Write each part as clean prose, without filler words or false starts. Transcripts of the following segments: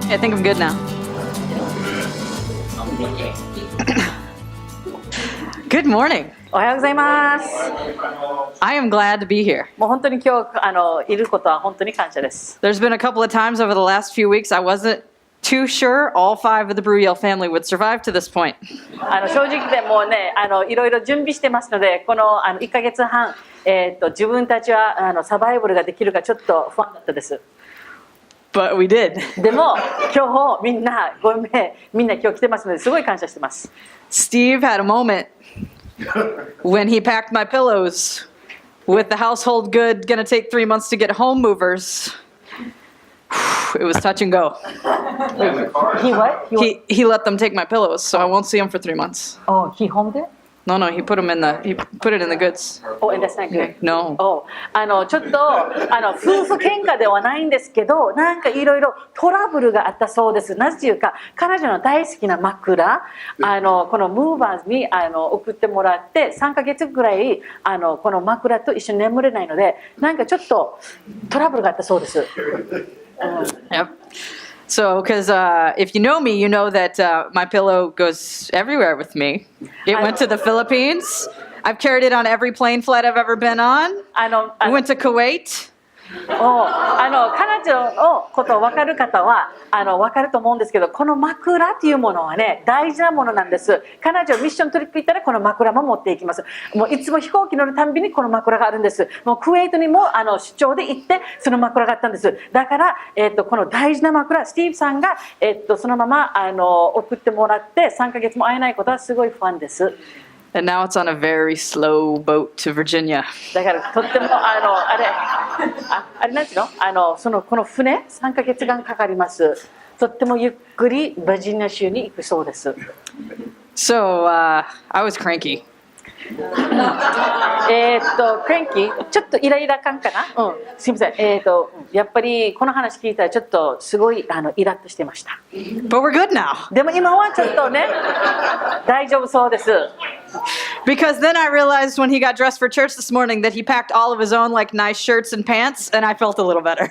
I think I'm good now. Good morning. おはようございます。 I am glad to be here. もう本当に今日いることは本当に感謝です。 There's been a couple of times over the last few weeks I wasn't too sure all 5 of the Bruhjell family would survive to this point. 正直でもうねいろいろ準備してますのでこの1ヶ月半、自分たちはサバイバルができるかちょっと不安だったです。 But we did. でも今日みんな今日来てますのですごい感謝してます。 Steve had a moment when he packed my pillows with the household good gonna take 3 months to get home movers. It was touch and go. He what? He let them take my pillows, so I won't see them for 3 months. Oh, he home there? No, he put it in the goods. Oh, and that's not good. No. Oh, ちょっと夫婦喧嘩ではないんですけど、なんかいろいろトラブルがあったそうです。なぜというか、彼女の大好きな枕、このムーバーズに送ってもらって、3ヶ月ぐらいこの枕と一緒に眠れないので、なんかちょっとトラブルがあったそうです。Yep. So, because if you know me, you know that my pillow goes everywhere with me. It went to the Philippines. I've carried it on every plane flight I've ever been on. We went to Kuwait. 彼女のことを分かる方は分かると思うんですけど、この枕っていうものはね大事なものなんです。彼女ミッショントリップ行ったらこの枕も持っていきます。もういつも飛行機乗るたんびにこの枕があるんです。もうクウェートにも出張で行ってその枕があったんです。だから、この大事な枕スティーブさんが、そのまま送ってもらって3ヶ月も会えないことはすごい不安です。 And now it's on a very slow boat to Virginia. だからとってもあれなんていうのこの船3ヶ月間かかります。とってもゆっくりバージニア州に行くそうです。 So, I was cranky. クランキーちょっとイライラ感かな、すみません、やっぱりこの話聞いたらちょっとすごいイラッとしてました。 But we're good now. でも今はちょっとね大丈夫そうです。 Because then I realized when he got dressed for church this morning that he packed all of his own like nice shirts and pants, and I felt a little better.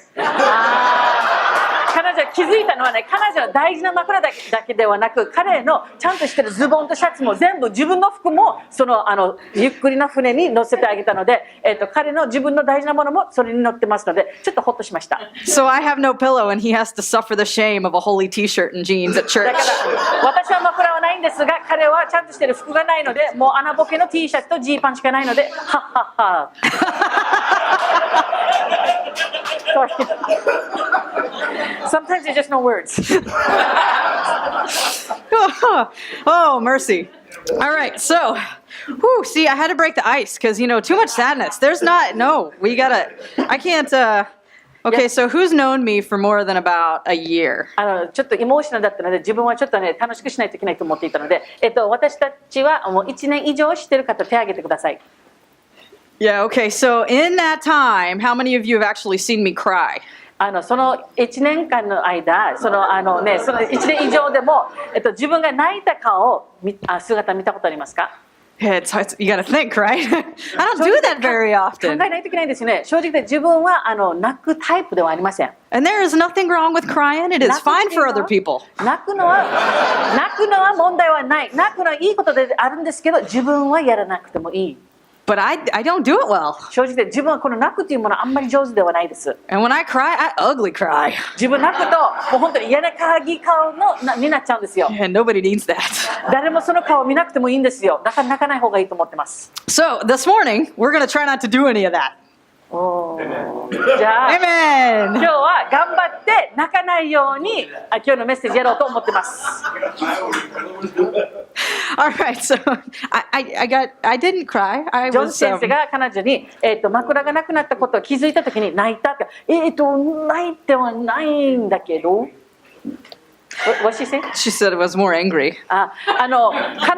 彼女気づいたのはね、彼女の大事な枕だけではなく、彼のちゃんとしてるズボンとシャツも全部自分の服もそのゆっくりな船に乗せてあげたので、彼の自分の大事なものもそれに乗ってますので、ちょっとホッとしました。 So I have no pillow, and he has to suffer the shame of a holy T-shirt and jeans at church. だから私は枕はないんですが、彼はちゃんとしてる服がないので、もう穴ぼけの T シャツとジーパンしかないので、はっはっは。Sometimes there's just no words. Oh, mercy. All right, so, see, I had to break the ice because, too much sadness. I can't, okay, so who's known me for more than about a year? ちょっとエモーショナルだったので、自分はちょっとね、楽しくしないといけないと思っていたので、私たちはもう1年以上知ってる方、手を挙げてください。 Yeah, okay, so in that time, how many of you have actually seen me cry? その1年間の間、その1年以上でも、自分が泣いた姿見たことありますか？ Yeah, you gotta think, right? I don't do that very 考 often. えないといけないですよね。正直で自分は泣くタイプではありません。 And there is nothing wrong with crying. It is fine for other people. 泣くのは問題はない。泣くのはいいことであるんですけど、自分はやらなくてもいい。 But I don't do it well. 正直で自分はこの泣くというものはあんまり上手ではないです。 And when I cry, I ugly cry. 自分泣くともう本当に嫌な顔になっちゃうんですよ。 And nobody needs that. 誰もその顔を見なくてもいいんですよ。だから泣かない方がいいと思ってます。 So this morning, we're going to try not to do any of that. じゃあ Amen. 今日は頑張って泣かないように今日のメッセージやろうと思ってます。 All right, so I didn't cry. ジョン先生が彼女に、枕がなくなったことを気づいたときに泣いたって、泣いてはないんだけど。What she said? She said it was more angry. 悲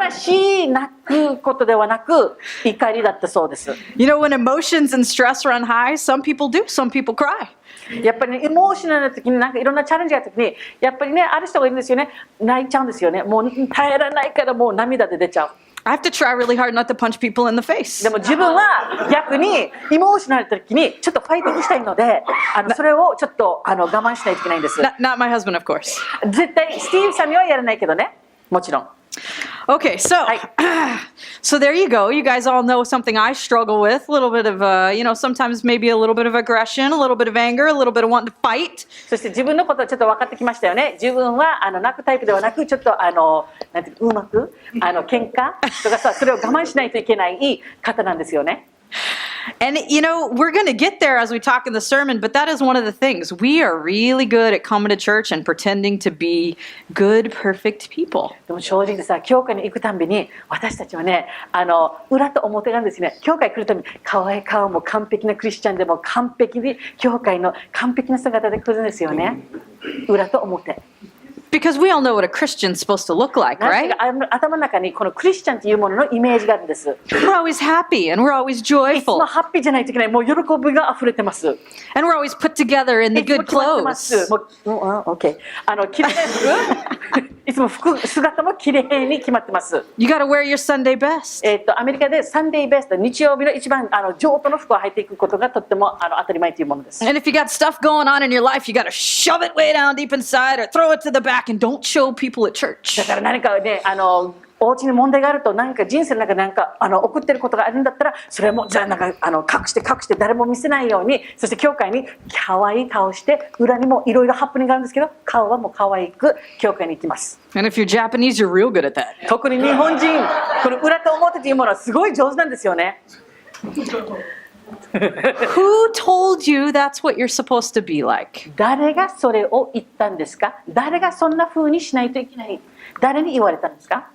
しい泣くことではなく怒りだったそうです。 You know, when emotions and stress run high, some people do, some people cry. やっぱりね、エモーショナルな時になんかいろんなチャレンジがあった時にやっぱりね、ある人がいるんですよね、泣いちゃうんですよね。もう耐えられないからもう涙で出ちゃう。I have to try really hard not to punch people in the face. でも自分は逆にイモーショナルな時にちょっとファイティングしたいので、それをちょっと我慢しないといけないんです。Not my husband, of course. 絶対スティーブさんにはやらないけどね、もちろん。Okay, so so there you go. You guys all know something I struggle with. A little bit of, sometimes maybe a little bit of aggression, a little bit of anger, a little bit of wanting to fight. そして自分のことちょっと分かってきましたよね。自分は泣くタイプではなく、ちょっとなんていううまく喧嘩とかさ、それを我慢しないといけない方なんですよね。And, we're going to get there as we talk in the sermon, but that is one of the things. We are really good at coming to church and pretending to be good, perfect people. でも正直でさ、教会に行くたんびに私たちはね、裏と表がですね、教会来るたびに顔も完璧なクリスチャンでも完璧に教会の完璧な姿で来るんですよね。裏と表。Because we all know what a Christian's supposed to look like, な right? んか頭の中にこのクリスチャンというもののイメージがあるんです。 We're always happy and we're always いつも joyful ハッピーじゃないといけない。もう喜びが溢れてます。 and we're always put together in the いつも good 決まってます。 clothes. オッケー。綺麗な服、いつも姿も綺麗に決まってます。You got to wear your Sunday best. アメリカでサンデーベスト、日曜日の一番上等の服を履いていくことがとっても当たり前というものです。 And if you got stuff going on in your life, you got to shove it way down deep inside or throw it to the back and don't show people at church. だから何かね、お家に問題があると、なんか人生の中でなんか送ってることがあるんだったら、それもじゃあなんか隠して誰も見せないように、そして教会に可愛い顔して、裏にもいろいろハプニングがあるんですけど、顔はもう可愛く教会に行きます。And if you're Japanese, you're real good at that. 特に日本人、この裏と表というものはすごい上手なんですよね。Who told you that's what you're supposed to be like? 誰がそれを言ったんですか？誰がそんな風にしないといけない？誰に言われたんですか？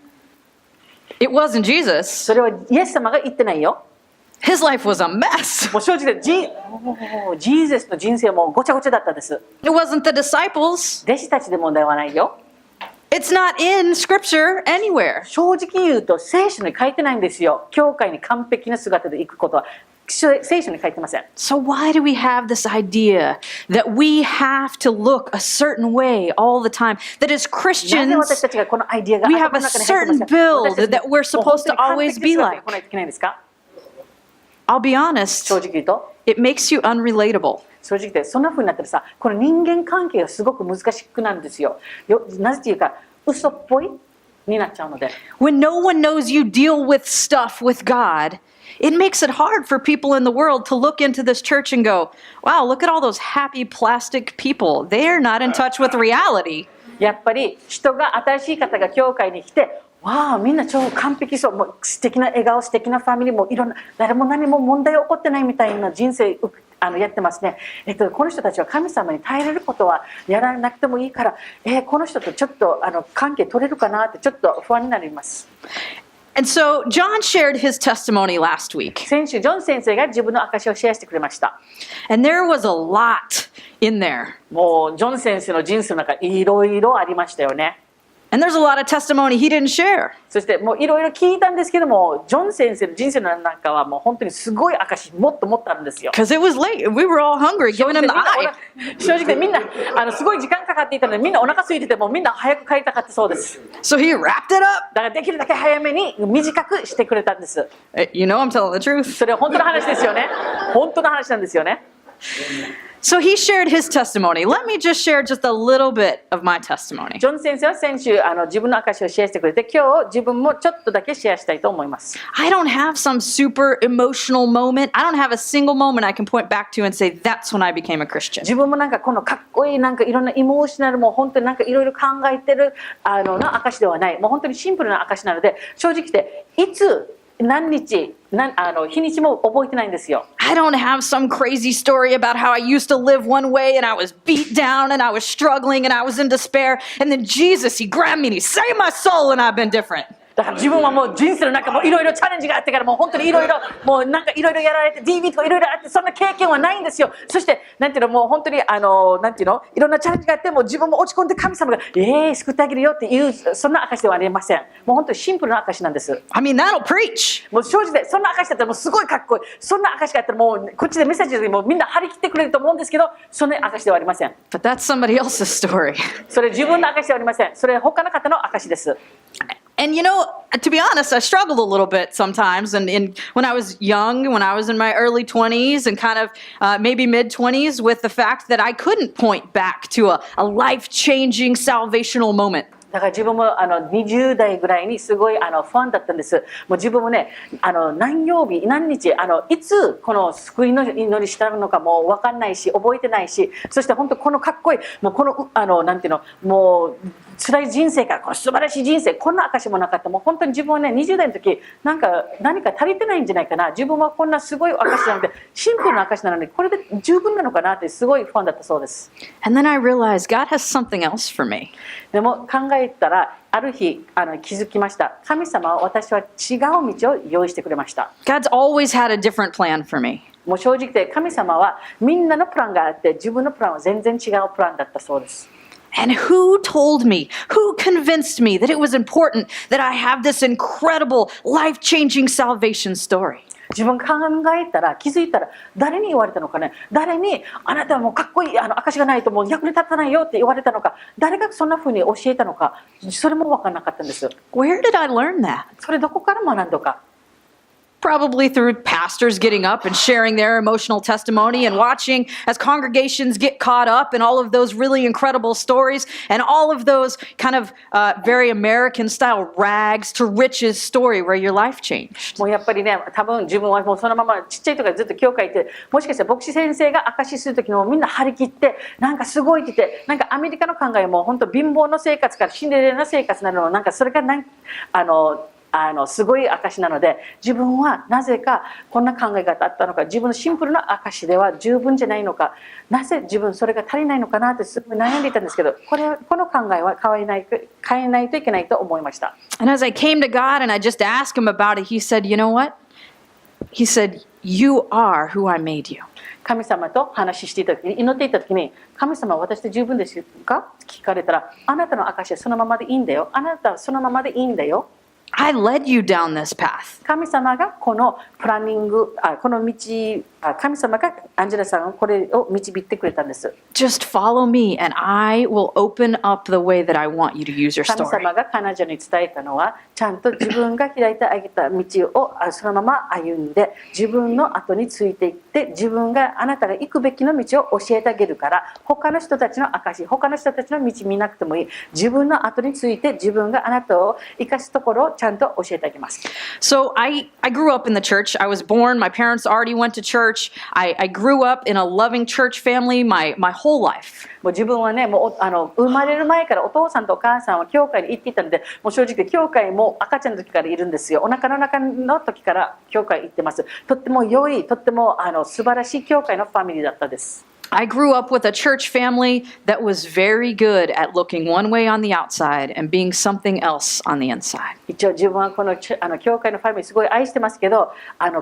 It wasn't Jesus. それはイエス様が言ってないよ。His life was a mess. もう正直でジーザスの人生もごちゃごちゃだったです。 It wasn't the disciples. 弟子たちで問題はないよ。It's not in scripture anywhere. 正直言うと聖書に書いてないんですよ。教会に完璧な姿で行くことは聖書に書いてません。 So why do we have this idea that we have to look a certain way all the time? That as なぜ私 Christians, たちがこのアイディアが we have 頭 a の中に入ってます certain か？ build 私たち that we're supposed to もう本当に always 完璧 be な姿で like. 来ないといけないんですか？ I'll be honest, 正直言うと it makes you unrelatable. 正直言ってそんな風になったらさ、この人間関係がすごく難しくなるんですよ。なぜというか嘘っぽいになっちゃうので。 When no one knows you deal with stuff with God, it makes it hard for people in the world to look into this church and go, wow, look at all those happy plastic people. They're not in touch with reality. やっぱり人が新しい方が教会に来て、わあみんな超完璧そう、もう素敵な笑顔、素敵なファミリーもいろんな誰も何も問題起こってないみたいな人生やってますね。この人たちは神様に耐えれることはやらなくてもいいから、この人とちょっと関係取れるかなってちょっと不安になります。And so John shared his testimony last week. 先週ジョン先生が自分の証をシェアしてくれました。 And there was a lot in there. もうジョン先生の人生の中いろいろありましたよね。 And there's a lot of testimony he didn't share. そしてもういろいろ聞いたんですけども、ジョン先生の人生の中はもう本当にすごい証もっともっとあるんですよ。 Because it was late. We were all hungry, giving him the eye. 正直でみんなすごい時間かかっていたので、みんなお腹空いててもみんな早く帰りたかったそうです。 So he wrapped it up. だからできるだけ早めに短くしてくれたんです。 You know I'm telling the truth. それは本当の話ですよね。本当の話なんですよね。 So he shared his testimony. Let me just share just a little bit of my testimony. ジョン先生は先週自分の証をシェアしてくれて、今日自分もちょっとだけシェアしたいと思います。 I don't have some super emotional moment. I don't have a single moment I can point back to and say, that's when I became a Christian. 自分もなんかこのかっこいいなんかいろんなエモーショナルも本当になんかいろいろ考えてるな証ではない。もう本当にシンプルな証なので、正直言っていつ何日日にちも覚えてないんですよ。 I don't have some crazy story about how I used to live one way and I was beat down and I was struggling and I was in despair. And then Jesus, he grabbed me and he saved my soul and I've been different. だから自分はもう人生の中もいろいろチャレンジがあってからもう本当にいろいろもうなんかいろいろやられて DV とかいろいろあってそんな経験はないんですよ。そしてなんていうのもう本当になんていうのいろんなチャレンジがあっても自分も落ち込んで神様が救ってあげるよっていうそんな証ではありません。もう本当にシンプルな証なんです。I mean, that'll preach. もう正直でそんな証だったらもうすごいかっこいい。そんな証があったらもうこっちでメッセージでもうみんな張り切ってくれると思うんですけど、そんな証ではありません。But that's somebody else's story. それ自分の証ではありません。それ他の方の証です。And to be honest, I struggled a little bit sometimes. And when I was young, when I was in my early 20s and kind of maybe mid 20s, with the fact that I couldn't point back to a life-changing salvational moment. だから自分も20代ぐらいにすごい不安だったんです。もう自分もね、何曜日何日いつこの救いの祈りしたのかも分かんないし、覚えてないし、そして本当このかっこいい、もうこのなんていうの、もう辛い人生からこの素晴らしい人生、こんな証もなかった。もう本当に自分はね、20代の時何か足りてないんじゃないかな。自分はこんなすごい証じゃなくてシンプルな証なのにこれで十分なのかなってすごい不安だったそうです。And then I realized God has something else for me. でも考えたらある日気づきました。神様は私は違う道を用意してくれました。God's always had a different plan for me. もう正直言って神様はみんなのプランがあって自分のプランは全然違うプランだったそうです。And who told me, who convinced me that it was important that I have this incredible life-changing salvation story? 自分考えたら気づいたら誰に言われたのかね。誰にあなたはもうかっこいい証がないともう役に立たないよって言われたのか。誰がそんな風に教えたのか。それも分からなかったんです。 Where did I learn that? それどこから学んだか。Probably through pastors getting up and sharing their emotional testimony and watching as congregations get caught up in all of those really incredible stories and all of those kind of very American style rags to riches story where your life changed. もうやっぱりね、多分自分はもうそのままちっちゃい時からずっと教会行って、もしかしたら牧師先生が証しする時にもみんな張り切ってなんかすごいって言って、なんかアメリカの考えも本当貧乏の生活からシンデレラな生活なの、なんかそれがすごい証なので、自分はなぜかこんな考え方あったのか、自分のシンプルな証では十分じゃないのか、なぜ自分それが足りないのかなってすごい悩んでいたんですけど、この考えは変えないといけないと思いました。And as I came to God and I just asked him about it, he said, "You know what?" He said, "You are who I made you." 神様と話していた時に、祈っていた時に、神様は私で十分ですか聞かれたら、あなたの証はそのままでいいんだよ。あなたはそのままでいいんだよ。I led you down this path. 神様がこのプランニング、この道、神様がアンジェラさんをこれを導いてくれたんです。Just follow me and I will open up the way that I want you to use your 神 story. 様が彼女に伝えたのは、ちゃんと自分が開いてあげた道をそのまま歩んで、自分の後についていって、自分があなたが行くべきの道を教えてあげるから、他の人たちの証、他の人たちの道見なくてもいい。自分の後について自分があなたを生かすところをちゃんと教えてあげます。So I grew up in the church. I was born. My parents already went to church. I grew up in a loving church family my whole life. もう自分はね、もう生まれる前からお父さんとお母さんは教会に行っていたので、もう正直教会も赤ちゃんの時からいるんですよ。お腹の中の時から教会行ってます。とっても良い、とっても素晴らしい教会のファミリーだったです。I grew up with a church family that was very good at looking one way on the outside and being something else on the inside. 一応自分はこの教会のファミリーすごい愛してますけど、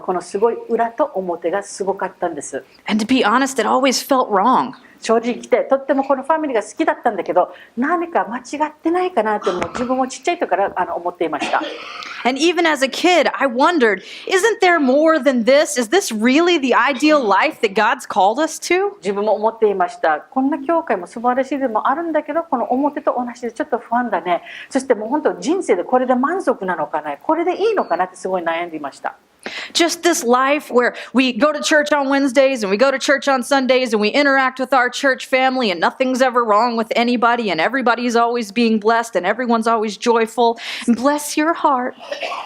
このすごい裏と表がすごかったんです。And to be honest, it always felt wrong. 正直言ってとってもこのファミリーが好きだったんだけど、何か間違ってないかなってもう自分もちっちゃい時から思っていました。And even as a kid, I wondered, isn't there more than this? Is this really the ideal life that God's called us to? 自分も思っていました。こんな教会も素晴らしいでもあるんだけど、この表と同じでちょっと不安だね。そしてもう本当人生でこれで満足なのかな、これでいいのかなってすごい悩んでいました。Just this life where we go to church on Wednesdays and we go to church on Sundays and we interact with our church family and nothing's ever wrong with anybody and everybody's always being blessed and everyone's always joyful. And bless your heart.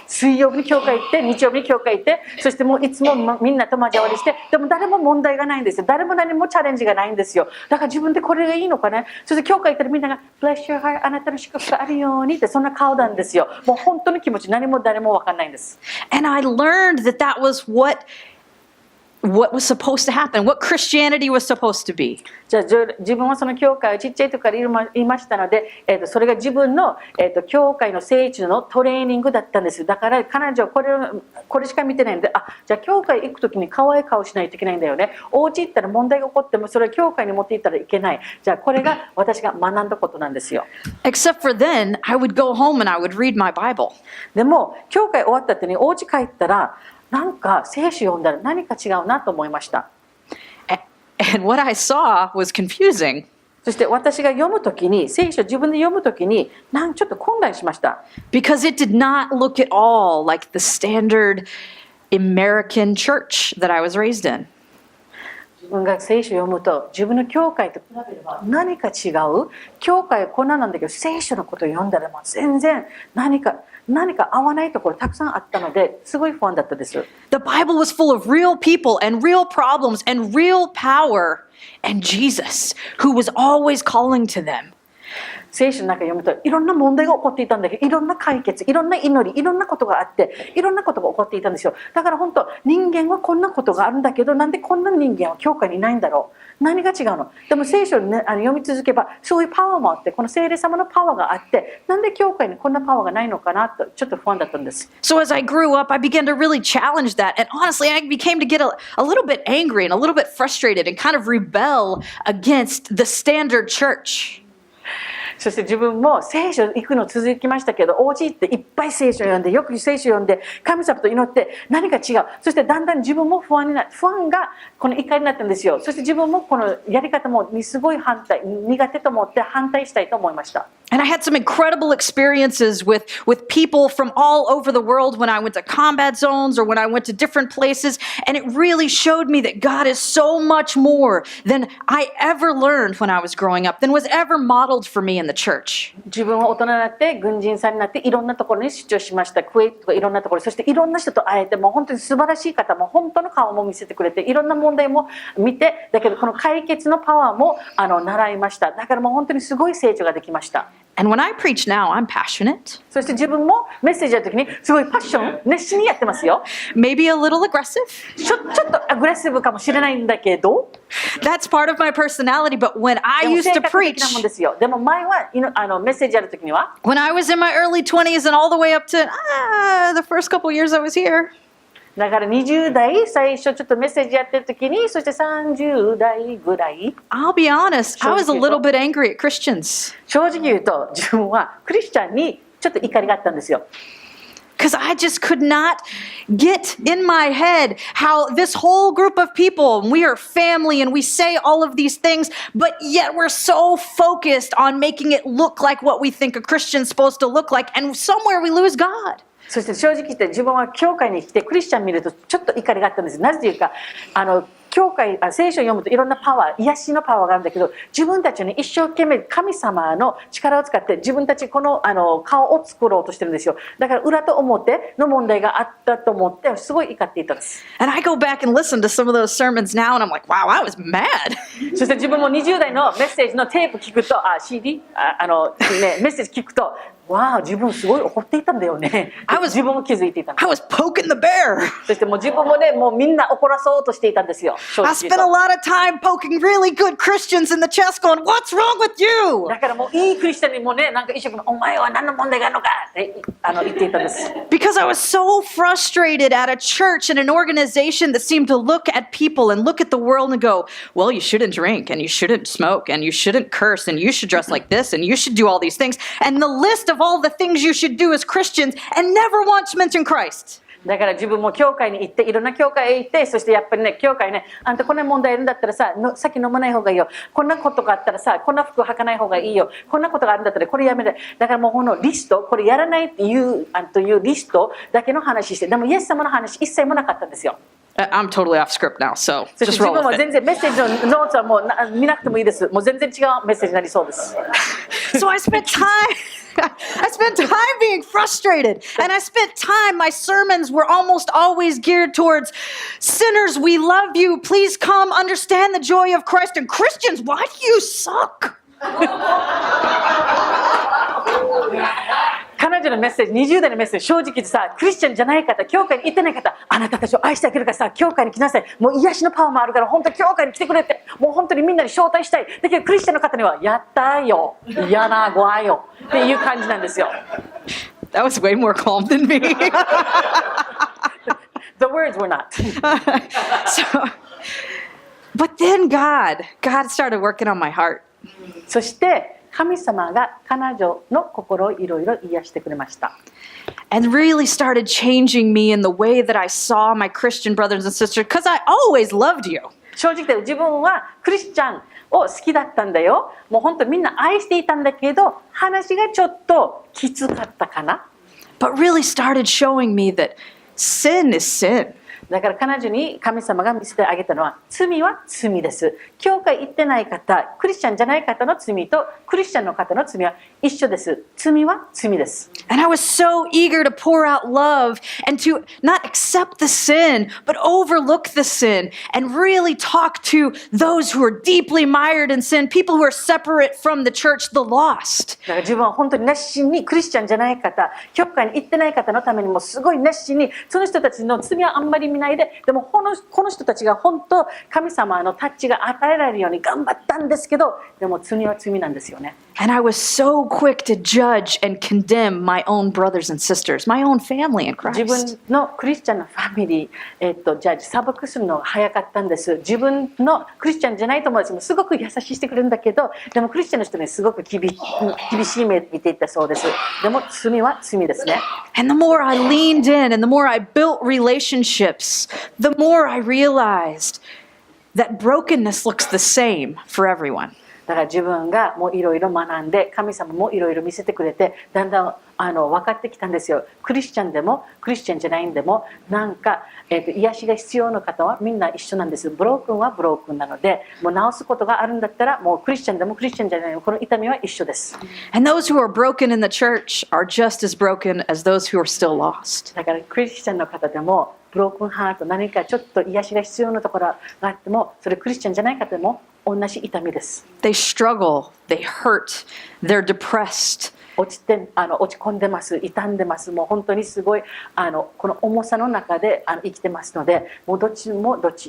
水曜日に教会行って、日曜日に教会行って、そしてもういつもみんなと交わりして、でも誰も問題がないんですよ。誰も何もチャレンジがないんですよ。だから自分でこれがいいのかね。そして教会行ったらみんなが Bless your heart あなたの祝福があるようにってそんな顔なんですよ。もう本当の気持ち何も誰も分かんないんです。And I learned that was what was supposed to happen, what Christianity was supposed to be. じゃあ自分はその教会をちっちゃい時からいましたので、それが自分の、教会の聖地のトレーニングだったんです。だから彼女はこれしか見てないので、じゃあ教会行く時に可愛い顔しないといけないんだよね。お家行ったら問題が起こってもそれは教会に持って行ったらいけない。じゃあこれが私が学んだことなんですよ。Except for then, I would go home and I would read my Bible. でも教会終わった後にお家帰ったらなんか聖書読んだら何か違うなと思いました。And what I saw was confusing. そして私が読むときに、聖書を自分で読むときに、ちょっと混乱しました。Because it did not look at all like the standard American church that I was raised in. 自分が聖書を読むと、自分の教会と比べれば何か違う。教会はこんななんだけど、聖書のことを読んだらもう全然何か合わないところたくさんあったので、すごい不安だったです。The Bible was full of real people and real problems and real power and Jesus, who was always calling to them. 聖書の中を読むといろんな問題が起こっていたんだけど、いろんな解決、いろんな祈り、いろんなことがあって、いろんなことが起こっていたんですよ。だから本当、人間はこんなことがあるんだけど、なんでこんな人間は教会にいないんだろう。何が違うの。でも聖書を、読み続けばそういうパワーもあって、この聖霊様のパワーがあって、なんで教会にこんなパワーがないのかなとちょっと不安だったんです。So as I grew up, I began to really challenge that, and honestly, I became to get a little bit angry and a little bit frustrated and kind of rebel against the standard church. そして自分も聖書行くの続きましたけど、お家行っていっぱい聖書を読んで、よく聖書を読んで、神様と祈って何か違う。そしてだんだん自分も不安がこの怒りになったんですよ。そして自分もこのやり方もすごい苦手と思って反対したいと思いました。And I had some incredible experiences with people from all over the world when I went to combat zones or when I went to different places. And it really showed me that God is so much more than I ever learned when I was growing up, than was ever modeled for me in the church. 自分は大人になって軍人さんになっていろんなところに出張しました。クウェートとかいろんなところ、そしていろんな人と会えて、もう本当に素晴らしい方も本当の顔も見せてくれて、いろんな問題も見て、だけどこの解決のパワーも習いました。だからもう本当にすごい成長ができました。And when I preach now, I'm passionate. そして自分もメッセージやるときにすごいパッション、熱心にやってますよ。Maybe a little aggressive. ちょっとアグレッシブかもしれないんだけど。That's part of my personality, but when I used to preach, でも前はメッセージやるときには when I was in my early 20s and all the way up to the first couple years I was here, だから20代最初ちょっとメッセージやってるときに、そして30代ぐらい I'll be honest, I was a little bit angry at Christians. 正直言うと自分はクリスチャンにちょっと怒りがあったんですよ。Because I just could not get in my head how this whole group of people, we are family and we say all of these things, but yet we're so focused on making it look like what we think a Christian's supposed to look like, and somewhere we lose God. そして正直言って自分は教会に来てクリスチャン見るとちょっと怒りがあったんです。なぜというか教会聖書を読むといろんなパワー、癒しのパワーがあるんだけど、自分たちに一生懸命神様の力を使って自分たちこの顔を作ろうとしてるんですよ。だから裏と表の問題があったと思ってすごい怒っていたんです。And I go back and listen to some of those sermons now and I'm like, wow, I was mad. そして自分も20代のメッセージのテープ聞くと、CD メッセージ聞くと、わあ、自分すごい怒っていたんだよね。自分も気づいていたんです。I was poking the bear. そしてもう自分もね、もうみんな怒らそうとしていたんですよ。I spent a lot of time poking really good Christians in the chest going, what's wrong with you? だからもういいクリスチャンにもね、なんか一生懸命、お前は何の問題があるのかって言っていたんです。Because I was so frustrated at a church and an organization that seemed to look at people and look at the world and go, well, you shouldn't drink and you shouldn't smoke and you shouldn't curse and you should dress like this and you should do all these things. And the list of all the things you should do as Christians and never once mention Christ. だから自分も教会に行って、いろんな教会へ行って、そしてやっぱりね、教会ね、あんたこんな問題あるんだったらさ、酒飲まない方がいいよ。こんなことがあったらさ、こんな服履かない方がいいよ。こんなことがあるんだったらこれやめて。だからもうこのリスト、これやらないっていうというリストだけの話して、でもイエス様の話一切もなかったんですよ。I'm totally off script now, so そして just 自 roll 分 with は it. 全然メッセージのノーツはもう見なくてもいいです。もう全然違うメッセージになりそうです。So I spent time being frustrated. And I spent time, my sermons were almost always geared towards sinners, we love you. Please come understand the joy of Christ. And Christians, why do you suck? 彼女のメッセージ、20代のメッセージ、正直言ってさ、クリスチャンじゃない方、教会に行ってない方、あなたたちを愛してあげるからさ、教会に来なさい。もう癒しのパワーもあるから、本当に教会に来てくれって、もう本当にみんなに招待したい。だけどクリスチャンの方には、やったよ、嫌なご愛よっていう感じなんですよ。That was way more calm than me. The words were not. But then God started working on my heart. そして神様が彼女の心をいろいろ癒してくれました。And really started changing me in the way that I saw my Christian brothers and sisters, because I always loved you. 正直で自分はクリスチャンを好きだったんだよ。もう本当みんな愛していたんだけど、話がちょっときつかったかな。But really started showing me that sin is sin. だから彼女に神様が見せてあげたのは、罪は罪です。教会行ってない方、クリスチャンじゃない方の罪とクリスチャンの方の罪は一緒です。罪は罪です。And I was so eager to pour out love and to not accept the sin, but overlook the sin and really talk to those who are deeply mired in sin, people who are separate from the church, the lost. だから自分は本当に熱心にクリスチャンじゃない方、教会に行ってない方のためにもすごい熱心に、その人たちの罪はあんまり見ないで、でもこの人たちが本当神様のタッチが与えられるように頑張ったんですけど、でも罪は罪なんですよね。And I was so quick to judge and condemn my own brothers and sisters, my own family in 自 Christ. 分のクリスチャンのファミリー、ジャッジ、裁くするのが早かったんです。自分のクリスチャンじゃない友達もすごく優しいしてくれるんだけど、でもクリスチャンの人にすごく厳しい目で見ていったそうです。でも罪は罪ですね。And the more I leaned in and the more I built relationships, the more I realized that brokenness looks the same for everyone. だから自分がもういろいろ学んで、神様もいろいろ見せてくれて、だんだん分かってきたんですよ。クリスチャンでもクリスチャンじゃないんでも、なんか、癒しが必要な方はみんな一緒なんです。ブロークンはブロークンなので、もう治すことがあるんだったら、もうクリスチャンでもクリスチャンじゃないの、この痛みは一緒です。And those who are broken in the church are just as broken as those who are still lost. だからクリスチャンの方でも、ブロークンハート、何かちょっと癒しが必要なところがあっても、それクリスチャンじゃない方でも同じ痛みです。They struggle, they hurt, they're depressed. 落ち込んでます、傷んでます、もう本当にすごいこの重さの中で生きてますので、もうどっち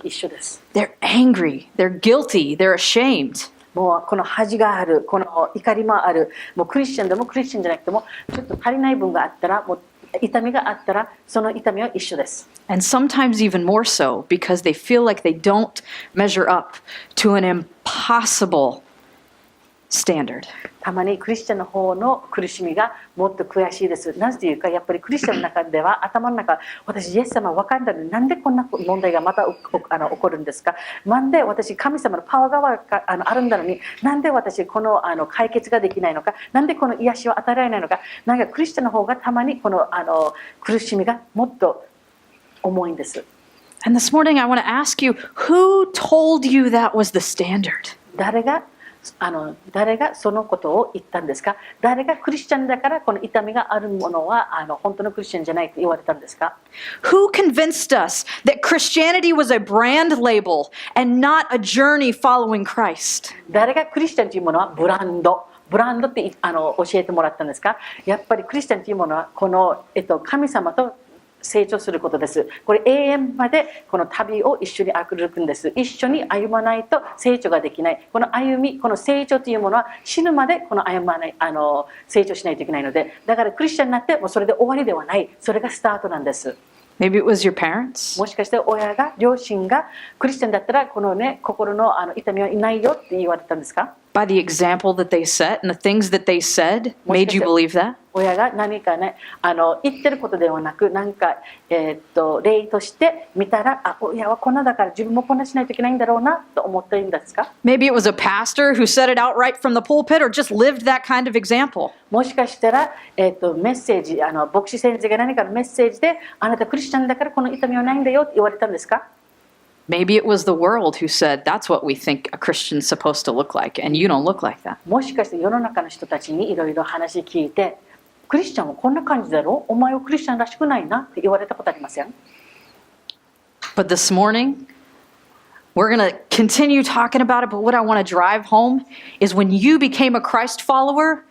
一緒です。They're angry, they're guilty, they're ashamed. もうこの恥がある、この怒りもある、もうクリスチャンでもクリスチャンじゃなくてもちょっと足りない分があったら、もう痛みがあったらその痛みは一緒です。And sometimes even more so because they feel like they don't measure up to an impossible standard. たまにクリスチャンの方の苦しみがもっと悔しいです。なぜというか、やっぱりクリスチャンの中では頭の中、私イエス様分かんないのになんでこんな問題がまた起こるんですか、なんで私神様のパワーがあるんだのに、なんで私この解決ができないのか、なんでこの癒しを与えられないのか、なんかクリスチャンの方がたまにこの苦しみがもっと重いんです。And this morning I want to ask you, who told you that was the standard? 誰がそのことを言ったんですか？誰がクリスチャンだからこの痛みがあるものは本当のクリスチャンじゃないと言われたんですか？ Who convinced us that Christianity was a brand label and not a journey following Christ? 誰がクリスチャンというものはブランドって教えてもらったんですか？やっぱりクリスチャンというものはこの、神様と成長することです。これ永遠までこの旅を一緒に歩くんです。一緒に歩まないと成長ができない。この歩み、この成長というものは死ぬまでこの歩まない成長しないといけないので、だからクリスチャンになってもうそれで終わりではない。それがスタートなんです。Maybe it was your parents. もしかして両親がクリスチャンだったらこのね心の痛みはいないよって言われたんですか？ By the example that they set and the things that they said made you believe that? 親が何かね言ってることではなく、なんか例として見たら、親はこんなだから自分もこんなしないといけないんだろうなと思っているんですか？ Maybe it was a pastor who said it outright from the pulpit or just lived that kind of example. もしかしたら、メッセージ牧師先生が何かのメッセージで、あなたクリスチャンだからこの痛みはないんだよって言われたんですか？ Maybe it was the world who said that's what we think a Christian's supposed to look like, and you don't look like that. もしかして世の中の人たちにいろいろ話聞いて、クリスチャンはこんな感じだろう、お前はクリスチャンらしくないなって言われたことありません？ But this morning, we're going to continue talking about it, but what I want to drive home is when you became a Christ follower,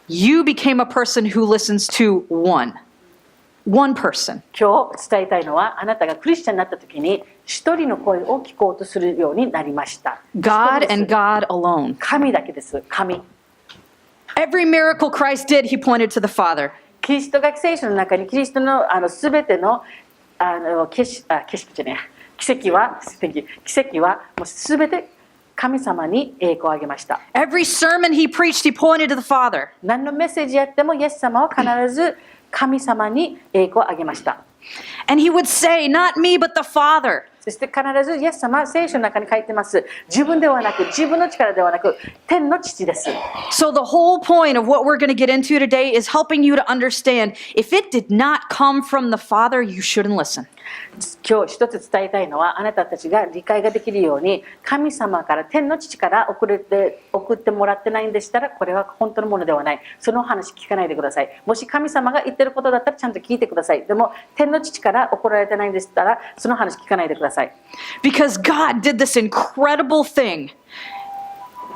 you became a person who listens to one person. 今日伝えたいのは、あなたがクリスチャンになった時に一人の声を聞こうとするようになりました。 God and God alone. 神だけです。神。Every miracle Christ did, he pointed to the Father. キリスト学聖書の中にキリストのすべての奇跡はもうすべて神様に栄光をあげました。Every sermon he preached, he pointed to the Father. 何のメッセージやってもイエス様は必ず神様に栄光をあげました。And he would say, not me, but the Father. そして必ずイエス様は聖書の中に書いてます。自分ではなく、自分の力ではなく、天の父です。So the whole point of what we're going to get into today is helping you to understand if it did not come from the Father, you shouldn't listen. 今日一つ伝えたいのは、あなたたちが理解ができるように、神様から、天の父から送ってもらってないんでしたら、これは本当のものではない。その話聞かないでください。もし神様が言ってることだったらちゃんと聞いてください。でも天の父から送られてないんでしたら、その話聞かないでください。Because God did this incredible thing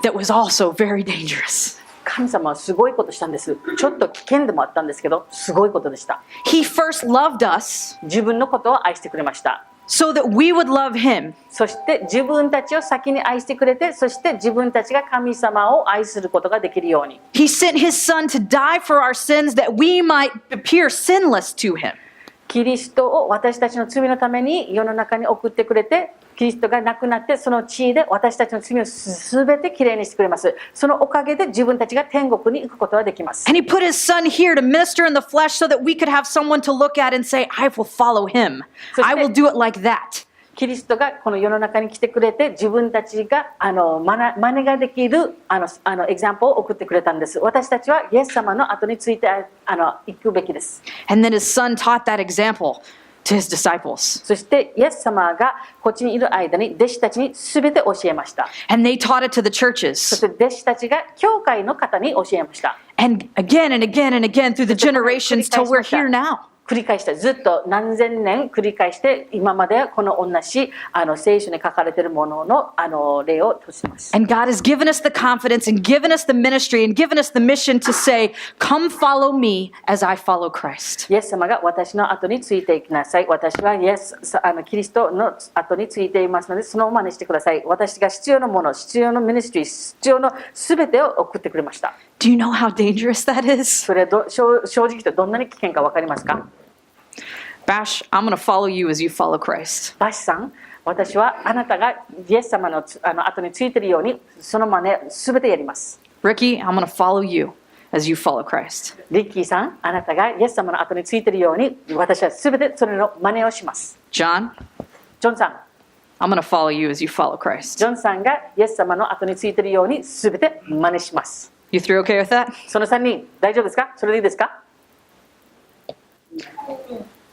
that was also very dangerous. 神様はすごいことしたんです。ちょっと危険でもあったんですけど、すごいことでした。He first loved us 自分のことを愛してくれました。so that we would love Him. そして自分たちを先に愛してくれて、そして自分たちが神様を愛することができるように。He sent His Son to die for our sins that we might appear sinless to Him. キリストを私たちの罪のために世の中に送ってくれて、キリストが亡くなってその地位で私たちの罪を全てきれいにしてくれます。そのおかげで自分たちが天国に行くことができます。And He put His Son here to minister in the flesh so that we could have someone to look at and say, I will follow Him. I will do it like that. キリストがこの世の中に来てくれて、自分たちが真似ができるエグザンプルを送ってくれたんです。私たちはイエス様の後について行くべきです。And then His Son taught that example to His disciples. そしてイエス様がこっちにいる間に弟子たちに全て教えました。And they taught it to the そ churches. して弟子たちが教会の方に教えました。And again and again and again through the generations till we're here now. 繰り返した。ずっと何千年繰り返して今までこの同じ聖書に書かれているものの例をとしています。And God has given us the confidence and given us the ministry and given us the mission to say, come follow me as I follow Christ. イエス様が私の後についていきなさい。私はキリストの後についていますので、そのままにしてください。私が必要なもの、必要なミニストリー、必要な全てを送ってくれました。Do you know how dangerous that is? それは正直言ってどんなに危険か分かりますか？ Bash, I'm going to follow you as you follow Christ. バシさん、私はあなたがイエス様の後についているように、その真似全てやります。Ricky, I'm going to follow you as you follow Christ. リッキーさん、あなたがイエス様の後についているように、私は全てそれの真似をします。John, ジョンさん、 I'm going to follow you as you follow Christ. ジョンさんがイエス様の後についているように、全て真似します。You three okay with that? その3人、大丈夫ですか？それでいいですか？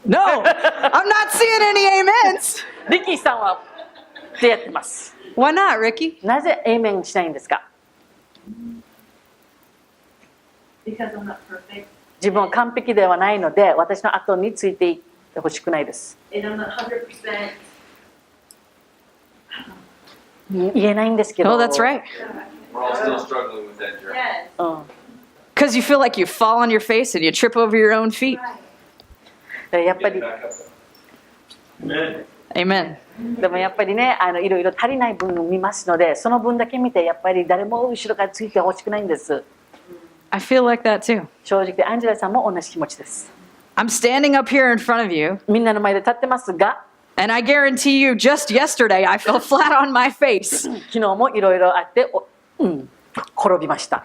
No, I'm not seeing any amens. リッキーさんはってやってます。 Why not, Ricky? なぜエイメンしないんですか？ Because I'm not perfect 自分は完璧ではないので、私の後についていってほしくないです。 and I'm not 100%. 言えないんですけど。 Oh, that's right. We're all still struggling with that journey. Yes. うん。 Because you feel like you fall on your face and you trip over your own feet. やっぱり Get back up. Amen. Amen. でもやっぱりね、いろいろ足りない分を見ますので、その分だけ見て、やっぱり誰も後ろからついてほしくないんです。 I feel like that too. 正直でアンジェラさんも同じ気持ちです。 I'm standing up here in front of you, みんなの前で立ってますが、 and I guarantee you just yesterday I fell flat on my face. 昨日もいろいろあって転びました。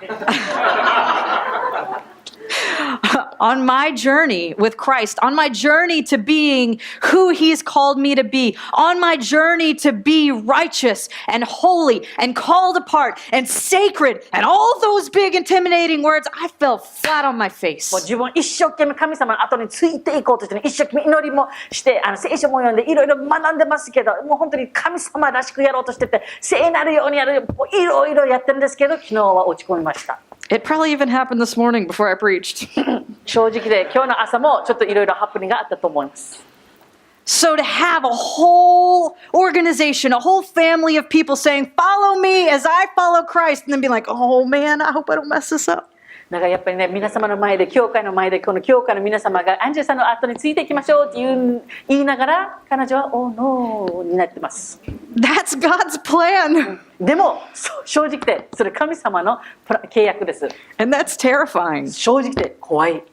On my journey with Christ, on my journey to being who He's called me to be, on my journey to be righteous and holy and called apart and sacred and all those big intimidating words, I fell flat on my もう face. 自分一生懸命神様の後についていこうとして、一生懸命祈りもして聖書も読んでいろいろ学んでますけど、もう本当に神様らしくやろうとしてて、聖なるようにやる、もういろいろやってるんですけど、昨日は落ち込みました。 It probably even happened this morning before I preached. 正直で今日の朝もちょっといろいろハプニングがあったと思います。 So to have a whole organization, a whole family of people saying, follow me as I follow Christ, and then being like, oh man, I hope I don't mess this up. だからやっぱりね、皆様の前で、教会の前で、この教会の皆様がアンジェラさんの後についていきましょうって言いながら、彼女は「Oh no」になってます。 That's God's plan. でも正直でそれ神様の契約です。 And that's terrifying. 正直で怖い。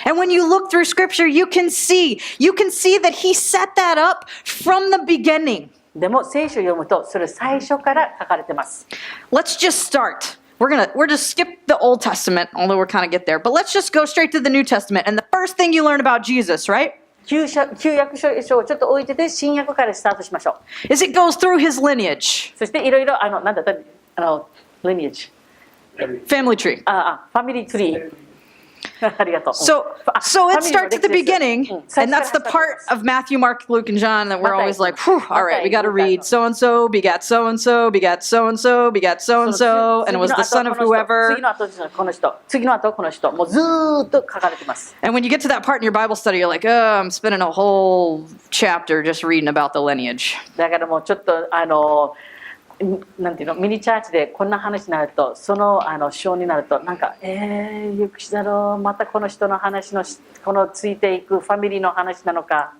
And when you look through scripture, you can see that He set that up from the beginning. でも聖書を読むとそれ最初から書かれてます。 Let's just start. We're just skip the Old Testament, although we're kind of get there. But let's just go straight to the New Testament. And the first thing you learn about Jesus, right? 旧約書をちょっと置いてて新約からスタートしましょう。 is it goes through his lineage, そしていろいろなんだったlineage family tree. ファミリーツリーありがとう。 So it starts at the beginning, and that's the part フ of Matthew, Mark, Luke, and John that we're Matthew. always like, whew, all right, we got to read so and so begat so and so begat so and so begat so and so, and it was the son of whoever. 次の後この人、次の後この人、もうずーっと書かれてます。 And when you get to that part in your Bible study, you're like, oh, I'm spending a whole chapter just reading about the lineage. だからもうちょっとなんていうの、ミニチャーチでこんな話になると、その章になるとなんかゆくしだろう、またこの人の話のこのついていくファミリーの話なのか。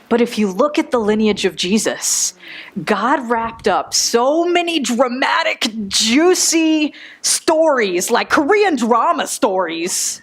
But if you look at the lineage of Jesus, God wrapped up so many dramatic, juicy stories, like Korean drama stories.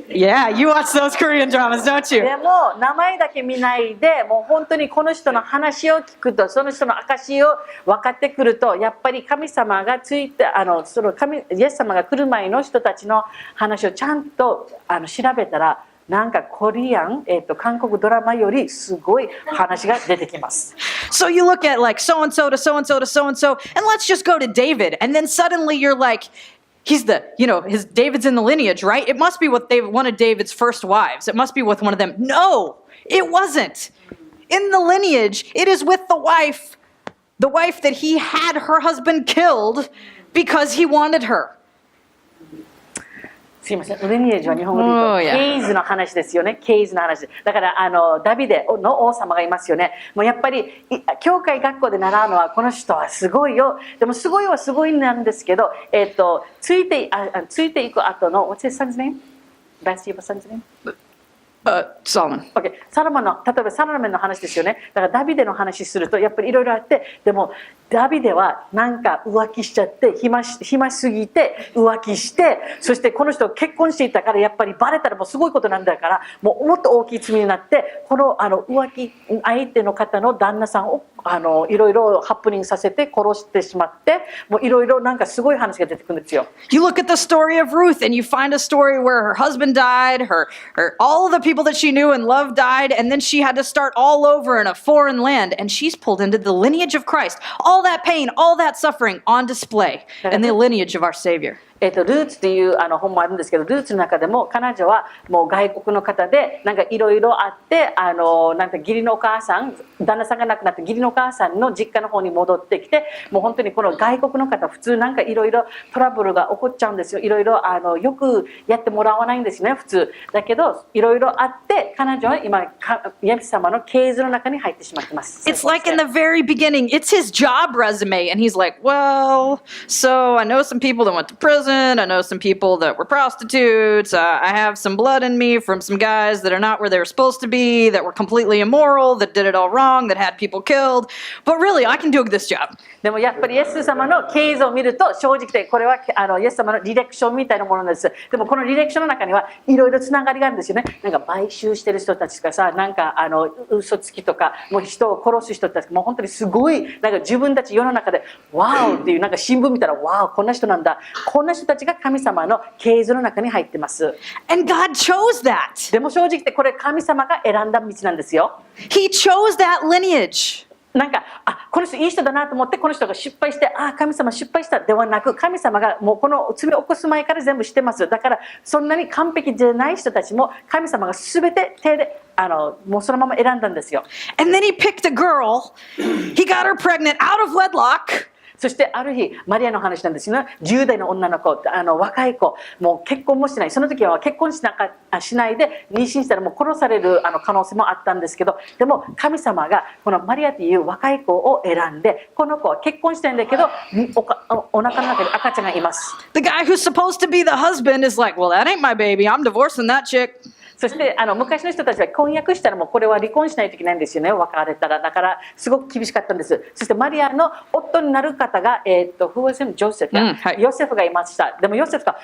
Yeah, you watch those Korean dramas, don't で you? も名前だけ見ないで、もう本当にこの人の話を聞くと、その人の証を分かってくると、やっぱり神様がついてそのイエス様が来る前の人たちの話をちゃんと調べたら、なんかコリアン、韓国ドラマよりすごい話が出てきます。 So you look at like so and so to so and so to so and so, and let's just go to David, and then suddenly you're like, he's David's in the lineage, right? It must be with one of David's first wives. It must be with one of them. No, it wasn't. In the lineage, it is with the wife that he had her husband killed because he wanted her. すいません、リニエージは日本語で言うと、 Oh, yeah. ケイズの話ですよね、ケイズの話。だからダビデの王様がいますよね。もうやっぱり教会学校で習うのはこの人はすごいよ。でもすごいはすごいなんですけど、ついていく後の What's his son's name? Bathsheba's son's name? Solomon. Okay. 例えばサロメンの話ですよね。だからダビデの話するとやっぱりいろいろあって、でもダビデはなんか浮気しちゃって暇すぎて浮気して、そしてこの人結婚していたからやっぱりバレたらもうすごいことなんだから、もっと大きい罪になって、この浮気相手の方の旦那さんをいろいろハプニングさせて殺してしまって、もういろいろなんかすごい話が出てくるんですよ。 You look at the story of Ruth and you find a story where her husband died, all of the people that she knew and loved died, and then she had to start all over in a foreign land, and she's pulled into the lineage of Christ. All that pain, all that suffering on display in the lineage of our Savior. ルーツっていう本もあるんですけど、ルーツの中でも彼女はもう外国の方でなんかいろいろあって、なんか義理のお母さん、旦那さんが亡くなって義理のお母さんの実家の方に戻ってきて、もう本当にこの外国の方、普通なんかいろいろトラブルが起こっちゃうんですよ。いろいろよくやってもらわないんですね、普通。だけどいろいろあって、彼女は今イエス様の系図の中に入ってしまってます。 It's like in the very beginning, it's his job resume, and he's like, well, so I know some people that went to prison. I know some people that were prostitutes. I have some blood in me from some guys that are not where they were supposed to be, that were completely immoral, that did it all wrong, that had people killed. But really, I can do this job. でもやっぱりイエス様の経図を見ると、正直でこれはイエス様の履歴書みたいなものです。でもこの履歴書の中にはいろいろつながりがあるんですよね。なんか買収してる人たちとかさ、なんか嘘つきとか、もう人を殺す人たち、もう本当にすごいなんか自分たち世の中でワオっていう、なんか新聞見たらワオこんな人なんだ、こんな人たちが神様の系図の中に入ってます。 And God chose that. でも正直ってこれ神様が選んだ道なんですよ。 He chose that lineage. なんかこの人いい人だなと思ってこの人が失敗して神様失敗したではなく、神様がもうこの罪を起こす前から全部知ってます。だからそんなに完璧じゃない人たちも神様が全て手でもうそのまま選んだんですよ。 And then he picked a girl. He got her pregnant out of wedlock. そしてある日マリアの話なんですよね。10代の女の子、若い子、もう結婚もしない、その時は結婚しないで妊娠したらもう殺される可能性もあったんですけど、でも神様がこのマリアという若い子を選んで、この子は結婚したいんだけどお腹の中に赤ちゃんがいます。 The guy who's supposed to be the husband is like, well, that ain't my baby. I'm divorcing that chick. そして昔の人たちは婚約したらもうこれは離婚しないといけないんですよね、別れたら。だからすごく厳しかったんです。そしてマリアの夫になる方が、Who was him? ジョセフ、はい、ヨセフがいました。でもヨセフが